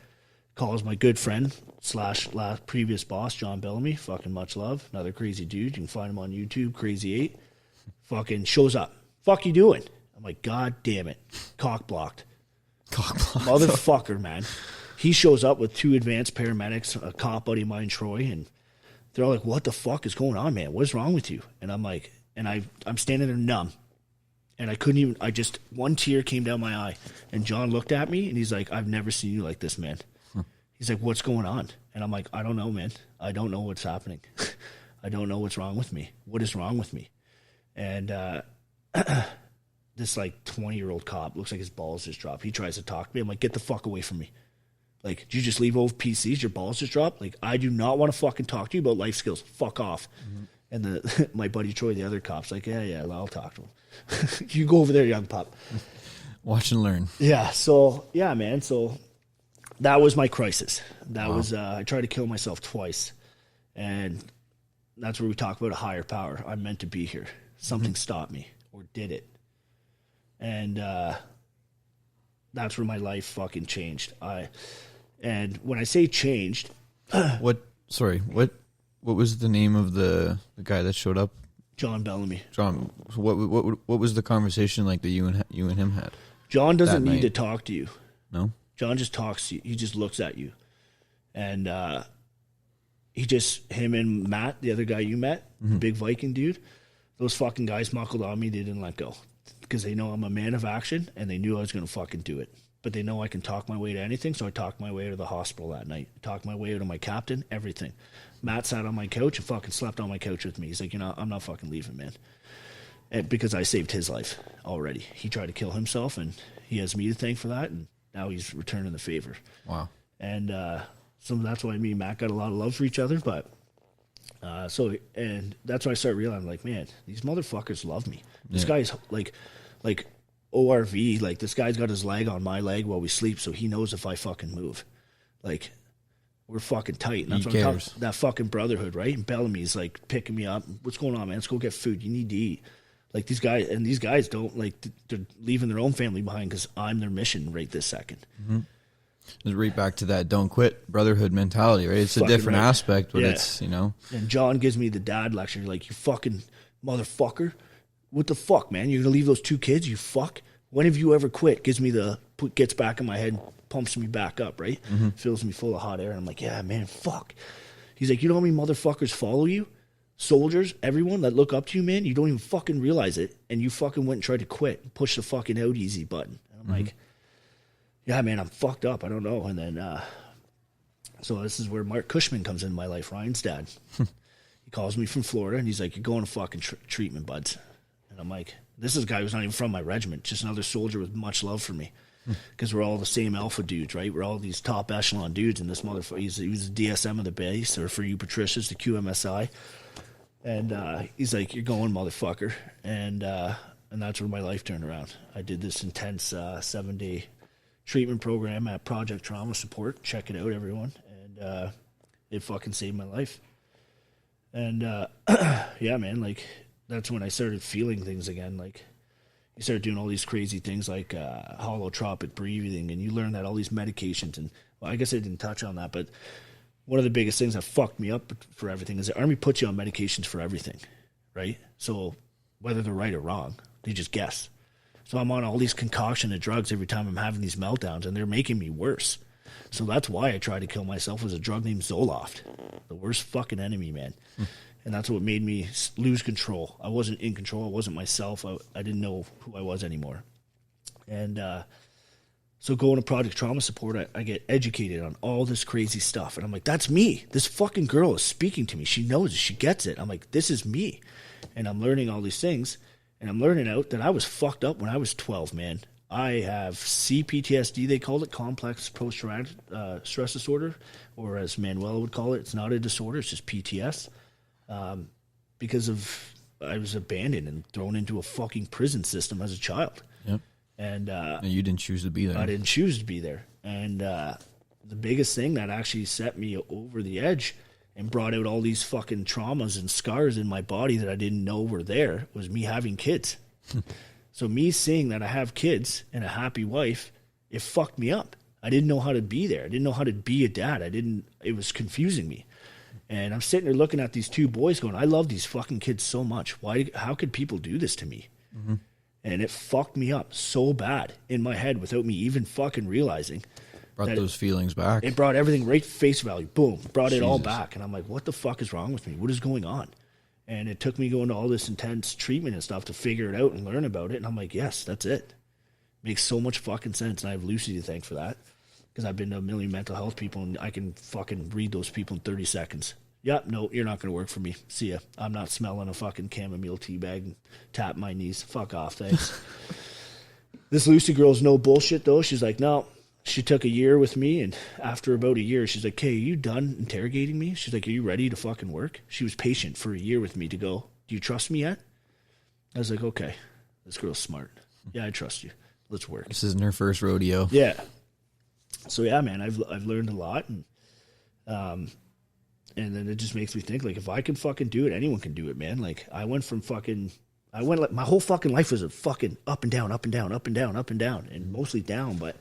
calls my good friend / previous boss, John Bellamy, fucking much love, another crazy dude. You can find him on YouTube, Crazy8. Fucking shows up. Fuck you doing? I'm like, God damn it. Cock blocked. Motherfucker, man. He shows up with 2 advanced paramedics, a cop buddy of mine, Troy, and they're all like, what the fuck is going on, man? What's wrong with you? And I'm like, I'm standing there numb. And I couldn't even, one tear came down my eye. And John looked at me and he's like, I've never seen you like this, man. He's like, what's going on? And I'm like, I don't know, man. I don't know what's happening. I don't know what's wrong with me. What is wrong with me? And this like 20-year-old cop, looks like his balls just dropped. He tries to talk to me. I'm like, get the fuck away from me. Like, did you just leave over PCs? Your balls just dropped? Like, I do not want to fucking talk to you about life skills. Fuck off. Mm-hmm. And my buddy Troy, the other cop's like, yeah, I'll talk to him. You go over there, young pup. Watch and learn. Yeah, so, yeah, man. So that was my crisis. That was, I tried to kill myself twice. And that's where we talk about a higher power. I'm meant to be here. Something stopped me or did it. And that's where my life fucking changed. And when I say changed, what was the name of the guy that showed up? John Bellamy. John. So what was the conversation like that you and him had? John doesn't need to talk to you. No. John just talks to you. He just looks at you, and him and Matt, the other guy you met, the big Viking dude, those fucking guys muckled on me. They didn't let go because they know I'm a man of action, and they knew I was going to fucking do it. But they know I can talk my way to anything, so I talked my way to the hospital that night. Talked my way to my captain, everything. Matt sat on my couch and fucking slept on my couch with me. He's like, I'm not fucking leaving, man. And because I saved his life already. He tried to kill himself, and he has me to thank for that, and now he's returning the favor. Wow. And so that's why me and Matt got a lot of love for each other, but and that's why I started realizing, like, man, these motherfuckers love me. This guy's like ORV, like this guy's got his leg on my leg while we sleep, so he knows if I fucking move. Like, we're fucking tight. And that's what I'm talking, that fucking brotherhood, right? And Bellamy's like picking me up. What's going on, man? Let's go get food. You need to eat. Like these guys don't, like, they're leaving their own family behind because I'm their mission right this second. Mm-hmm. It's right back to that don't quit brotherhood mentality, right? It's a different aspect, but it's, And John gives me the dad lecture. Like, you fucking motherfucker. What the fuck, man? You're going to leave those 2 kids? You fuck? When have you ever quit? Gets back in my head, pumps me back up, right? Mm-hmm. Fills me full of hot air. And I'm like, yeah, man, fuck. He's like, you know how many motherfuckers follow you? Soldiers, everyone that look up to you, man, you don't even fucking realize it. And you fucking went and tried to quit and push the fucking out easy button. And I'm like, yeah, man, I'm fucked up. I don't know. And then, so this is where Mark Cushman comes into my life, Ryan's dad. He calls me from Florida, and he's like, you're going to fucking treatment, buds. And I'm like, this is a guy who's not even from my regiment, just another soldier with much love for me. Because we're all the same alpha dudes, right? We're all these top echelon dudes, and this motherfucker, he was the DSM of the base, or for you Patricias, the QMSI. And he's like, you're going, motherfucker. And that's where my life turned around. I did this intense 7-day treatment program at Project Trauma Support. Check it out, everyone. And it fucking saved my life. And yeah, man, like, that's when I started feeling things again. Like, you start doing all these crazy things like holotropic breathing, and you learn that all these medications, and well, I guess I didn't touch on that, but one of the biggest things that fucked me up for everything is the Army puts you on medications for everything, right? So whether they're right or wrong, they just guess. So I'm on all these concoction of drugs every time I'm having these meltdowns, and they're making me worse. So that's why I tried to kill myself, was a drug named Zoloft. The worst fucking enemy, man. And that's what made me lose control. I wasn't in control. I wasn't myself. I didn't know who I was anymore. And so going to Project Trauma Support, I get educated on all this crazy stuff. And I'm like, that's me. This fucking girl is speaking to me. She knows it. She gets it. I'm like, this is me. And I'm learning all these things. And I'm learning out that I was fucked up when I was 12, man. I have CPTSD, they call it, complex post-traumatic stress disorder, or as Manuela would call it, it's not a disorder, it's just PTS. Because I was abandoned and thrown into a fucking prison system as a child. Yep. And you didn't choose to be there. I didn't choose to be there. And the biggest thing that actually set me over the edge and brought out all these fucking traumas and scars in my body that I didn't know were there was me having kids. So me seeing that I have kids and a happy wife, it fucked me up. I didn't know how to be there. I didn't know how to be a dad. It was confusing me. And I'm sitting there looking at these two boys going, I love these fucking kids so much. How could people do this to me? Mm-hmm. And it fucked me up so bad in my head without me even fucking realizing. Brought those feelings back. It brought everything right face value. Boom. Brought it all back. And I'm like, what the fuck is wrong with me? What is going on? And it took me going to all this intense treatment and stuff to figure it out and learn about it. And I'm like, yes, that's it. Makes so much fucking sense. And I have Lucy to thank for that. Because I've been to a million mental health people and I can fucking read those people in 30 seconds. Yep, no, you're not going to work for me. See ya. I'm not smelling a fucking chamomile tea bag and tap my knees. Fuck off, thanks. This Lucy girl's no bullshit, though. She's like, no. She took a year with me, and after about a year, she's like, hey, are you done interrogating me? She's like, are you ready to fucking work? She was patient for a year with me to go, do you trust me yet? I was like, okay, this girl's smart. Yeah, I trust you. Let's work. This isn't her first rodeo. Yeah. So, yeah, man, I've learned a lot, and then it just makes me think, like, if I can fucking do it, anyone can do it, man. Like, my whole fucking life was a fucking up and down, up and down, up and down, up and down, and mostly down, but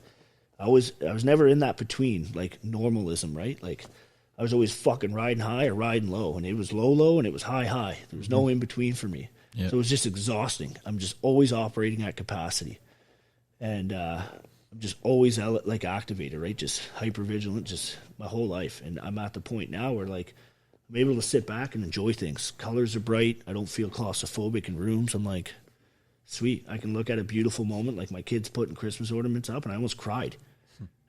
I was never in that between, like, normalism, right? Like, I was always fucking riding high or riding low, and it was low, and it was high. There was no in between for me. Yep. So it was just exhausting. I'm just always operating at capacity. And I'm just always, like, activated, right? Just hyper-vigilant, just my whole life. And I'm at the point now where, like, I'm able to sit back and enjoy things. Colors are bright. I don't feel claustrophobic in rooms. I'm like, sweet. I can look at a beautiful moment, like my kids putting Christmas ornaments up, and I almost cried.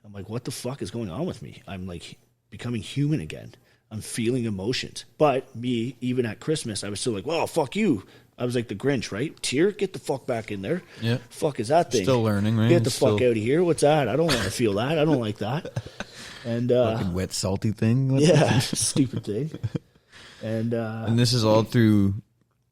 I'm like, what the fuck is going on with me? I'm, like, becoming human again. I'm feeling emotions. But me, even at Christmas, I was still like, well, fuck you. I was like the Grinch, right? Tear, get the fuck back in there. Yeah. Fuck is that thing? Still learning, right? Get the fuck out of here. What's that? I don't want to feel that. I don't like that. And fucking wet, salty thing. Yeah, stupid thing. And this is all through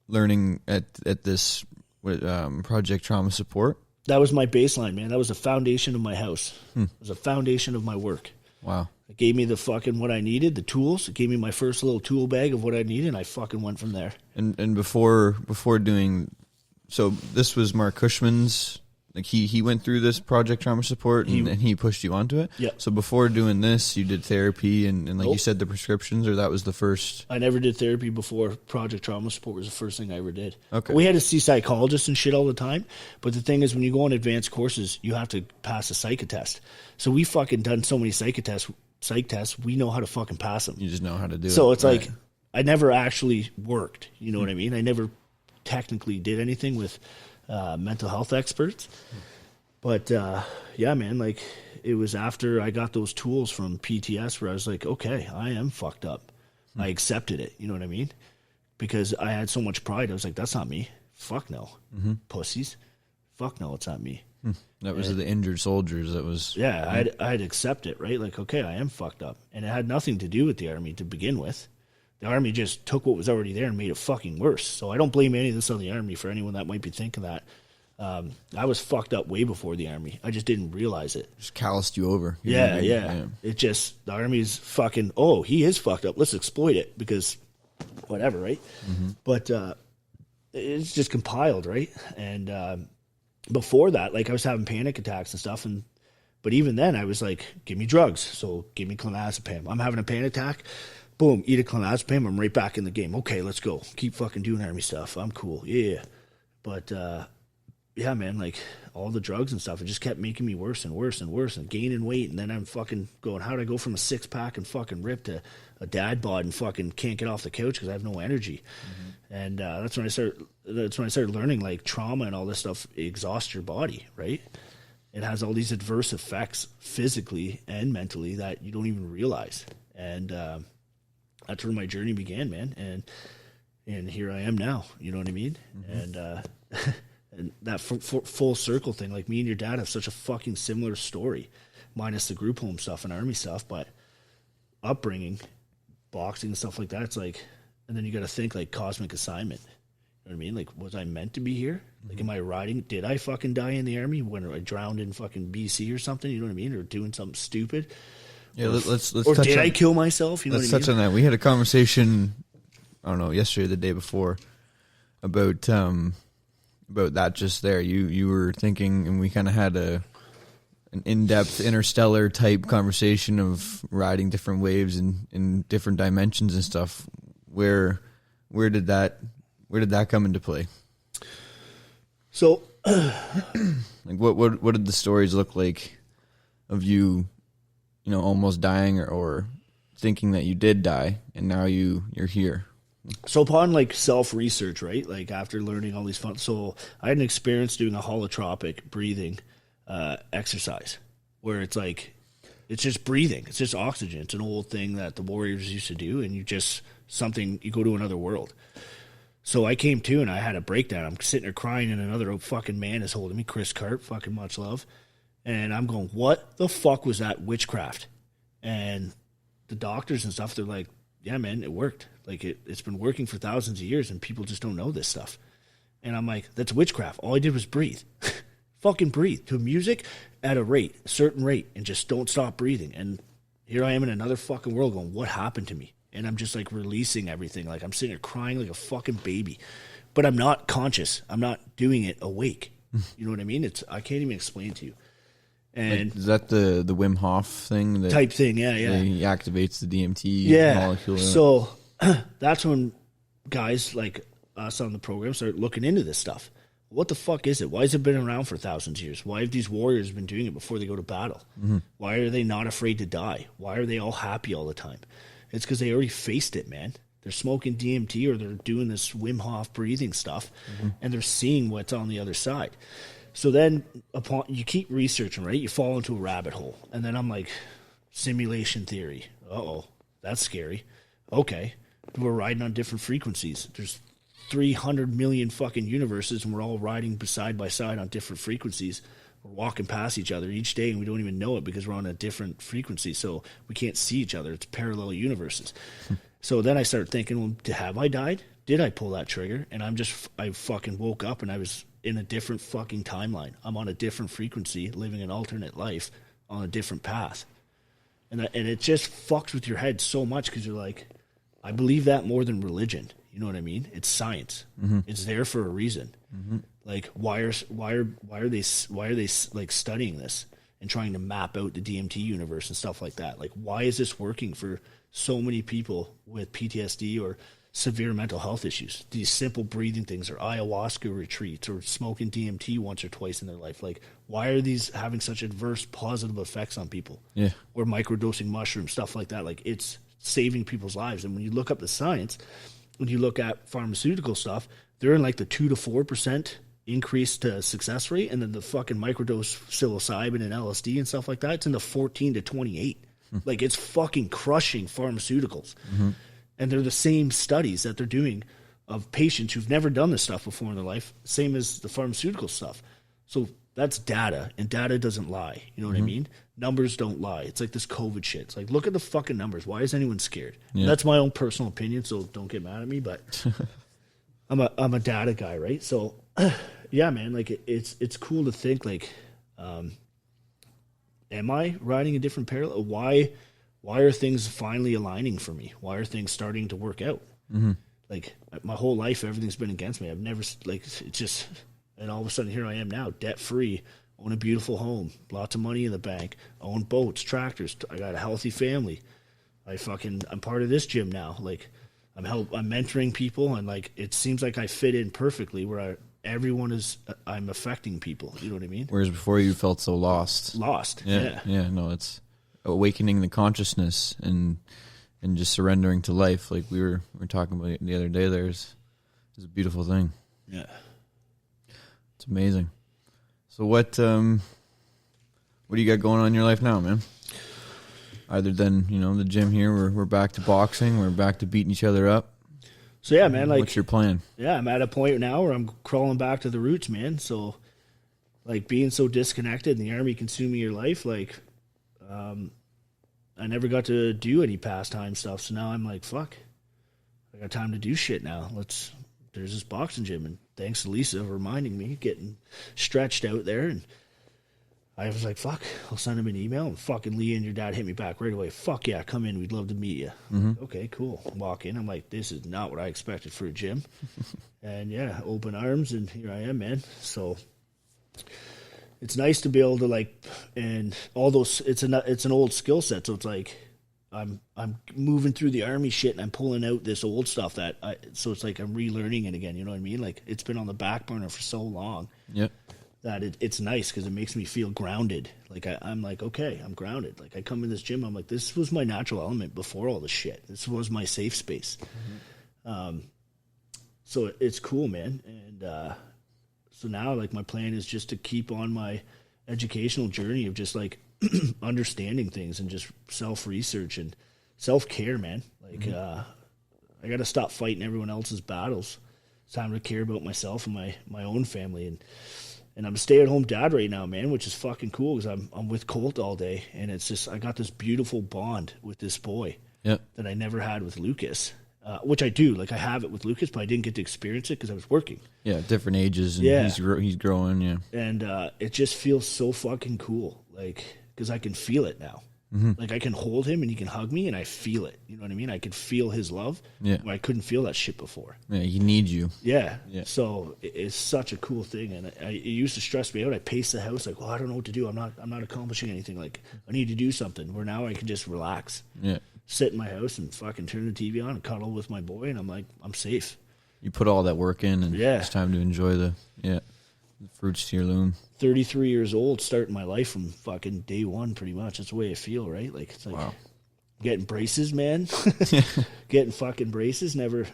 learning at this Project Trauma Support. That was my baseline, man. That was the foundation of my house. It was a foundation of my work. Wow. It gave me the fucking what I needed, the tools. It gave me my first little tool bag of what I needed, and I fucking went from there. And before doing, so this was Mark Cushman's, like he went through this Project Trauma Support and he pushed you onto it? Yeah. So before doing this, you did therapy and like Nope. you said, the prescriptions, or that was the first? I never did therapy before. Project Trauma Support was the first thing I ever did. Okay. We had to see psychologists and shit all the time, but the thing is, when you go on advanced courses, you have to pass a psych test. So we fucking done so many psych tests, we know how to fucking pass them. You just know how to do it. So it's like, I never actually worked, you know what I mean? I never technically did anything with mental health experts. But yeah, man, like, it was after I got those tools from PTS where I was like, okay, I am fucked up. I accepted it, you know what I mein? Because I had so much pride. I was like, that's not me. Fuck no. Pussies. Fuck no, it's not me. That was the injured soldiers. That was... Yeah, I'd accept it, right? Like, okay, I am fucked up. And it had nothing to do with the Army to begin with. The Army just took what was already there and made it fucking worse. So I don't blame any of this on the Army for anyone that might be thinking that. I was fucked up way before the Army. I just didn't realize it. Just calloused you over. Yeah. It just, the Army's fucking, oh, he is fucked up. Let's exploit it because whatever, right? But it's just compiled, right? And before that, like, I was having panic attacks and stuff, but even then I was like, give me drugs. So give me clonazepam. I'm having a panic attack. Boom, eat a clonazepam. I'm right back in the game. Okay, let's go. Keep fucking doing Army stuff. I'm cool. Yeah. But yeah, man, like, all the drugs and stuff, it just kept making me worse and worse and worse and gaining weight. And then I'm fucking going, how'd I go from a 6-pack and fucking ripped to a dad bod and fucking can't get off the couch because I have no energy. And that's when I started learning, like, trauma and all this stuff exhausts your body, right? It has all these adverse effects physically and mentally that you don't even realize. And that's where my journey began, man. And here I am now, you know what I mean? And and that full circle thing, like, me and your dad have such a fucking similar story, minus the group home stuff and Army stuff, but upbringing, boxing and stuff like that, it's like, and then you got to think, like, cosmic assignment. You know what I mean? Like, was I meant to be here? Like, am I riding? Did I fucking die in the Army when I drowned in fucking BC or something? You know what I mean? Or doing something stupid? Yeah, let's or touch did on, I kill myself? You know let's what I touch mean? on that. We had a conversation, I don't know, yesterday or the day before, about that just there. You were thinking, and we kind of had an in-depth interstellar type conversation of riding different waves in different dimensions and stuff. Where did that come into play? So, like what did the stories look like of you, almost dying or thinking that you did die and now you're here? So upon like self-research, right? Like after learning all these so I had an experience doing a holotropic breathing exercise where it's like, it's just breathing. It's just oxygen. It's an old thing that the warriors used to do, and you go to another world. So I came to, and I had a breakdown. I'm sitting there crying, and another fucking man is holding me, Chris Carp, fucking much love. And I'm going, what the fuck was that witchcraft? And the doctors and stuff, they're like, yeah, man, it worked. Like it's been working for thousands of years, and people just don't know this stuff. And I'm like, that's witchcraft. All I did was breathe. Fucking breathe to music at a certain rate, and just don't stop breathing. And here I am in another fucking world going, what happened to me? And I'm just like releasing everything. Like I'm sitting there crying like a fucking baby, but I'm not conscious. I'm not doing it awake. You know what I mean? I can't even explain to you. And like, is that the Wim Hof thing? Type thing, yeah. He activates the DMT molecule. So that's when guys like us on the program start looking into this stuff. What the fuck is it? Why has it been around for thousands of years? Why have these warriors been doing it before they go to battle? Mm-hmm. Why are they not afraid to die? Why are they all happy all the time? It's because they already faced it, man. They're smoking DMT or they're doing this Wim Hof breathing stuff, and they're seeing what's on the other side. So then you keep researching, right? You fall into a rabbit hole. And then I'm like, simulation theory. Uh-oh, that's scary. Okay, we're riding on different frequencies. There's 300 million fucking universes, and we're all riding side by side on different frequencies. We're walking past each other each day, and we don't even know it because we're on a different frequency, so we can't see each other. It's parallel universes. So then I started thinking, well, have I died? Did I pull that trigger? And I fucking woke up, and I was in a different fucking timeline. I'm on a different frequency, living an alternate life on a different path. And it just fucks with your head so much because you're like, I believe that more than religion. You know what I mean? It's science. Mm-hmm. It's there for a reason. Mm-hmm. Like, why are they like studying this and trying to map out the DMT universe and stuff like that? Like, why is this working for so many people with PTSD or severe mental health issues? These simple breathing things, or ayahuasca retreats, or smoking DMT once or twice in their life. Like, why are these having such adverse positive effects on people? Yeah. Or microdosing mushrooms, stuff like that. Like, it's saving people's lives. And when you look up the science, when you look at pharmaceutical stuff, they're in like the 2 to 4% increase to success rate, and then the fucking microdose psilocybin and LSD and stuff like that, it's in the 14 to 28. Like, it's fucking crushing pharmaceuticals. Mm-hmm. And they're the same studies that they're doing of patients who've never done this stuff before in their life, same as the pharmaceutical stuff. So that's data, and data doesn't lie. You know what I mean? Numbers don't lie. It's like this COVID shit. It's like, look at the fucking numbers. Why is anyone scared? Yeah. That's my own personal opinion, so don't get mad at me, but I'm a data guy, right? So, yeah, man, like it's cool to think, like, am I riding a different parallel? Why are things finally aligning for me? Why are things starting to work out? Mm-hmm. Like, my whole life, everything's been against me. I've never, like, it's just, and all of a sudden here I am now, debt-free, own a beautiful home, lots of money in the bank, own boats, tractors. I got a healthy family. I'm part of this gym now. Like, I'm mentoring people, and like, it seems like I fit in perfectly where I'm affecting people. You know what I mean? Whereas before you felt so lost. Yeah. No, it's awakening the consciousness and just surrendering to life. Like we were talking about the other day. There's a beautiful thing. Yeah. It's amazing. So what do you got going on in your life now, man? Other than, the gym here, we're back to boxing, we're back to beating each other up. So yeah, man, like, what's your plan? Yeah, I'm at a point now where I'm crawling back to the roots, man. So, like, being so disconnected and the army consuming your life, like, I never got to do any pastime stuff. So now I'm like, fuck, I got time to do shit now. There's this boxing gym, and thanks to Lisa for reminding me, getting stretched out there, and I was like, fuck, I'll send him an email, and fucking Leah and your dad hit me back right away. Fuck yeah, come in, we'd love to meet you. Mm-hmm. Okay, cool. Walk in, I'm like, this is not what I expected for a gym. And yeah, open arms, and here I am, man. So, it's nice to be able to like, and all those, it's an old skill set. So it's like, I'm moving through the Army shit and I'm pulling out this old stuff so it's like I'm relearning it again. You know what I mean? Like it's been on the back burner for so long. Yep. That it's nice because it makes me feel grounded. Like I'm like, okay, I'm grounded. Like I come in this gym, I'm like, this was my natural element before all the shit. This was my safe space. Mm-hmm. So it's cool, man. And so now like my plan is just to keep on my educational journey of just like understanding things and just self-research and self-care, man. Like I got to stop fighting everyone else's battles. It's time to care about myself and my own family. And I'm a stay-at-home dad right now, man, which is fucking cool because I'm with Colt all day, and it's just I got this beautiful bond with this boy that I never had with Lucas, which I do. Like I have it with Lucas, but I didn't get to experience it because I was working. Yeah, different ages, and he's growing, yeah. And it just feels so fucking cool, like because I can feel it now. Mm-hmm. Like I can hold him and he can hug me and I feel it. You know what I mean? I can feel his love. Yeah. Where I couldn't feel that shit before. Yeah, he needs you. Yeah. So it's such a cool thing, and it used to stress me out. I pace the house like, well, I don't know what to do. I'm not accomplishing anything. Like I need to do something. Where now I can just relax. Yeah. Sit in my house and fucking turn the TV on and cuddle with my boy, and I'm like, I'm safe. You put all that work in, and it's time to enjoy the fruits to your loom. 33 years old, starting my life from fucking day one, pretty much. That's the way I feel, right? Like it's like getting braces, man. Getting fucking braces. Never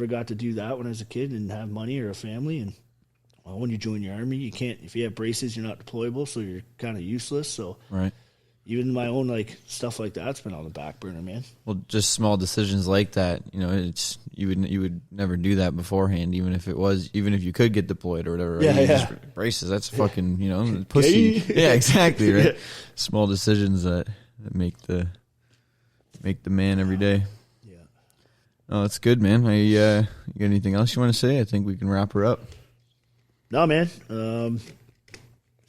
got to do that when I was a kid and have money or a family. And well, when you join your army, you can't. If you have braces, you're not deployable, so you're kind of useless. So even my own like stuff like that's been on the back burner, man. Well, just small decisions like that, you know, it's you would never do that beforehand, even if you could get deployed or whatever. Right? Just braces, that's fucking, you know, pussy. Yeah, exactly, right. Yeah. Small decisions that make the man every day. Yeah. Oh, that's good, man. You got anything else you want to say? I think we can wrap her up. No, man.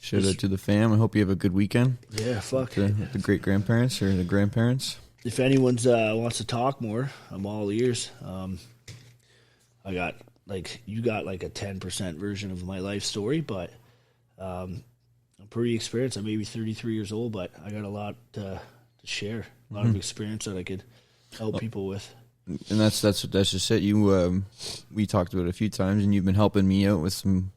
Shout out to the fam. I hope you have a good weekend. Yeah, fuck. With the great-grandparents or the grandparents. If anyone wants to talk more, I'm all ears. I got you got like a 10% version of my life story, but I'm pretty experienced. I'm maybe 33 years old, but I got a lot to share. A lot of experience that I could help people with. And that's just it. You we talked about it a few times, and you've been helping me out with some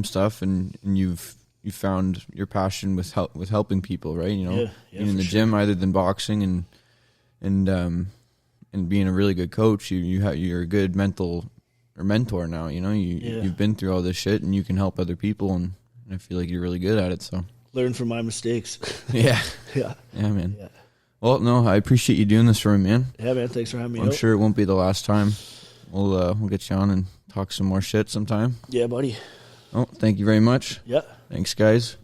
stuff, and you've found your passion with helping people, right? You know, in the gym, other than boxing and being a really good coach, you're a good mentor now. You know, you've been through all this shit, and you can help other people, and I feel like you're really good at it. So learn from my mistakes. Yeah, man. Yeah. Well, no, I appreciate you doing this for me, man. Yeah, man. Thanks for having me. I'm sure it won't be the last time. We'll get you on and talk some more shit sometime. Yeah, buddy. Oh, thank you very much. Yeah. Thanks, guys.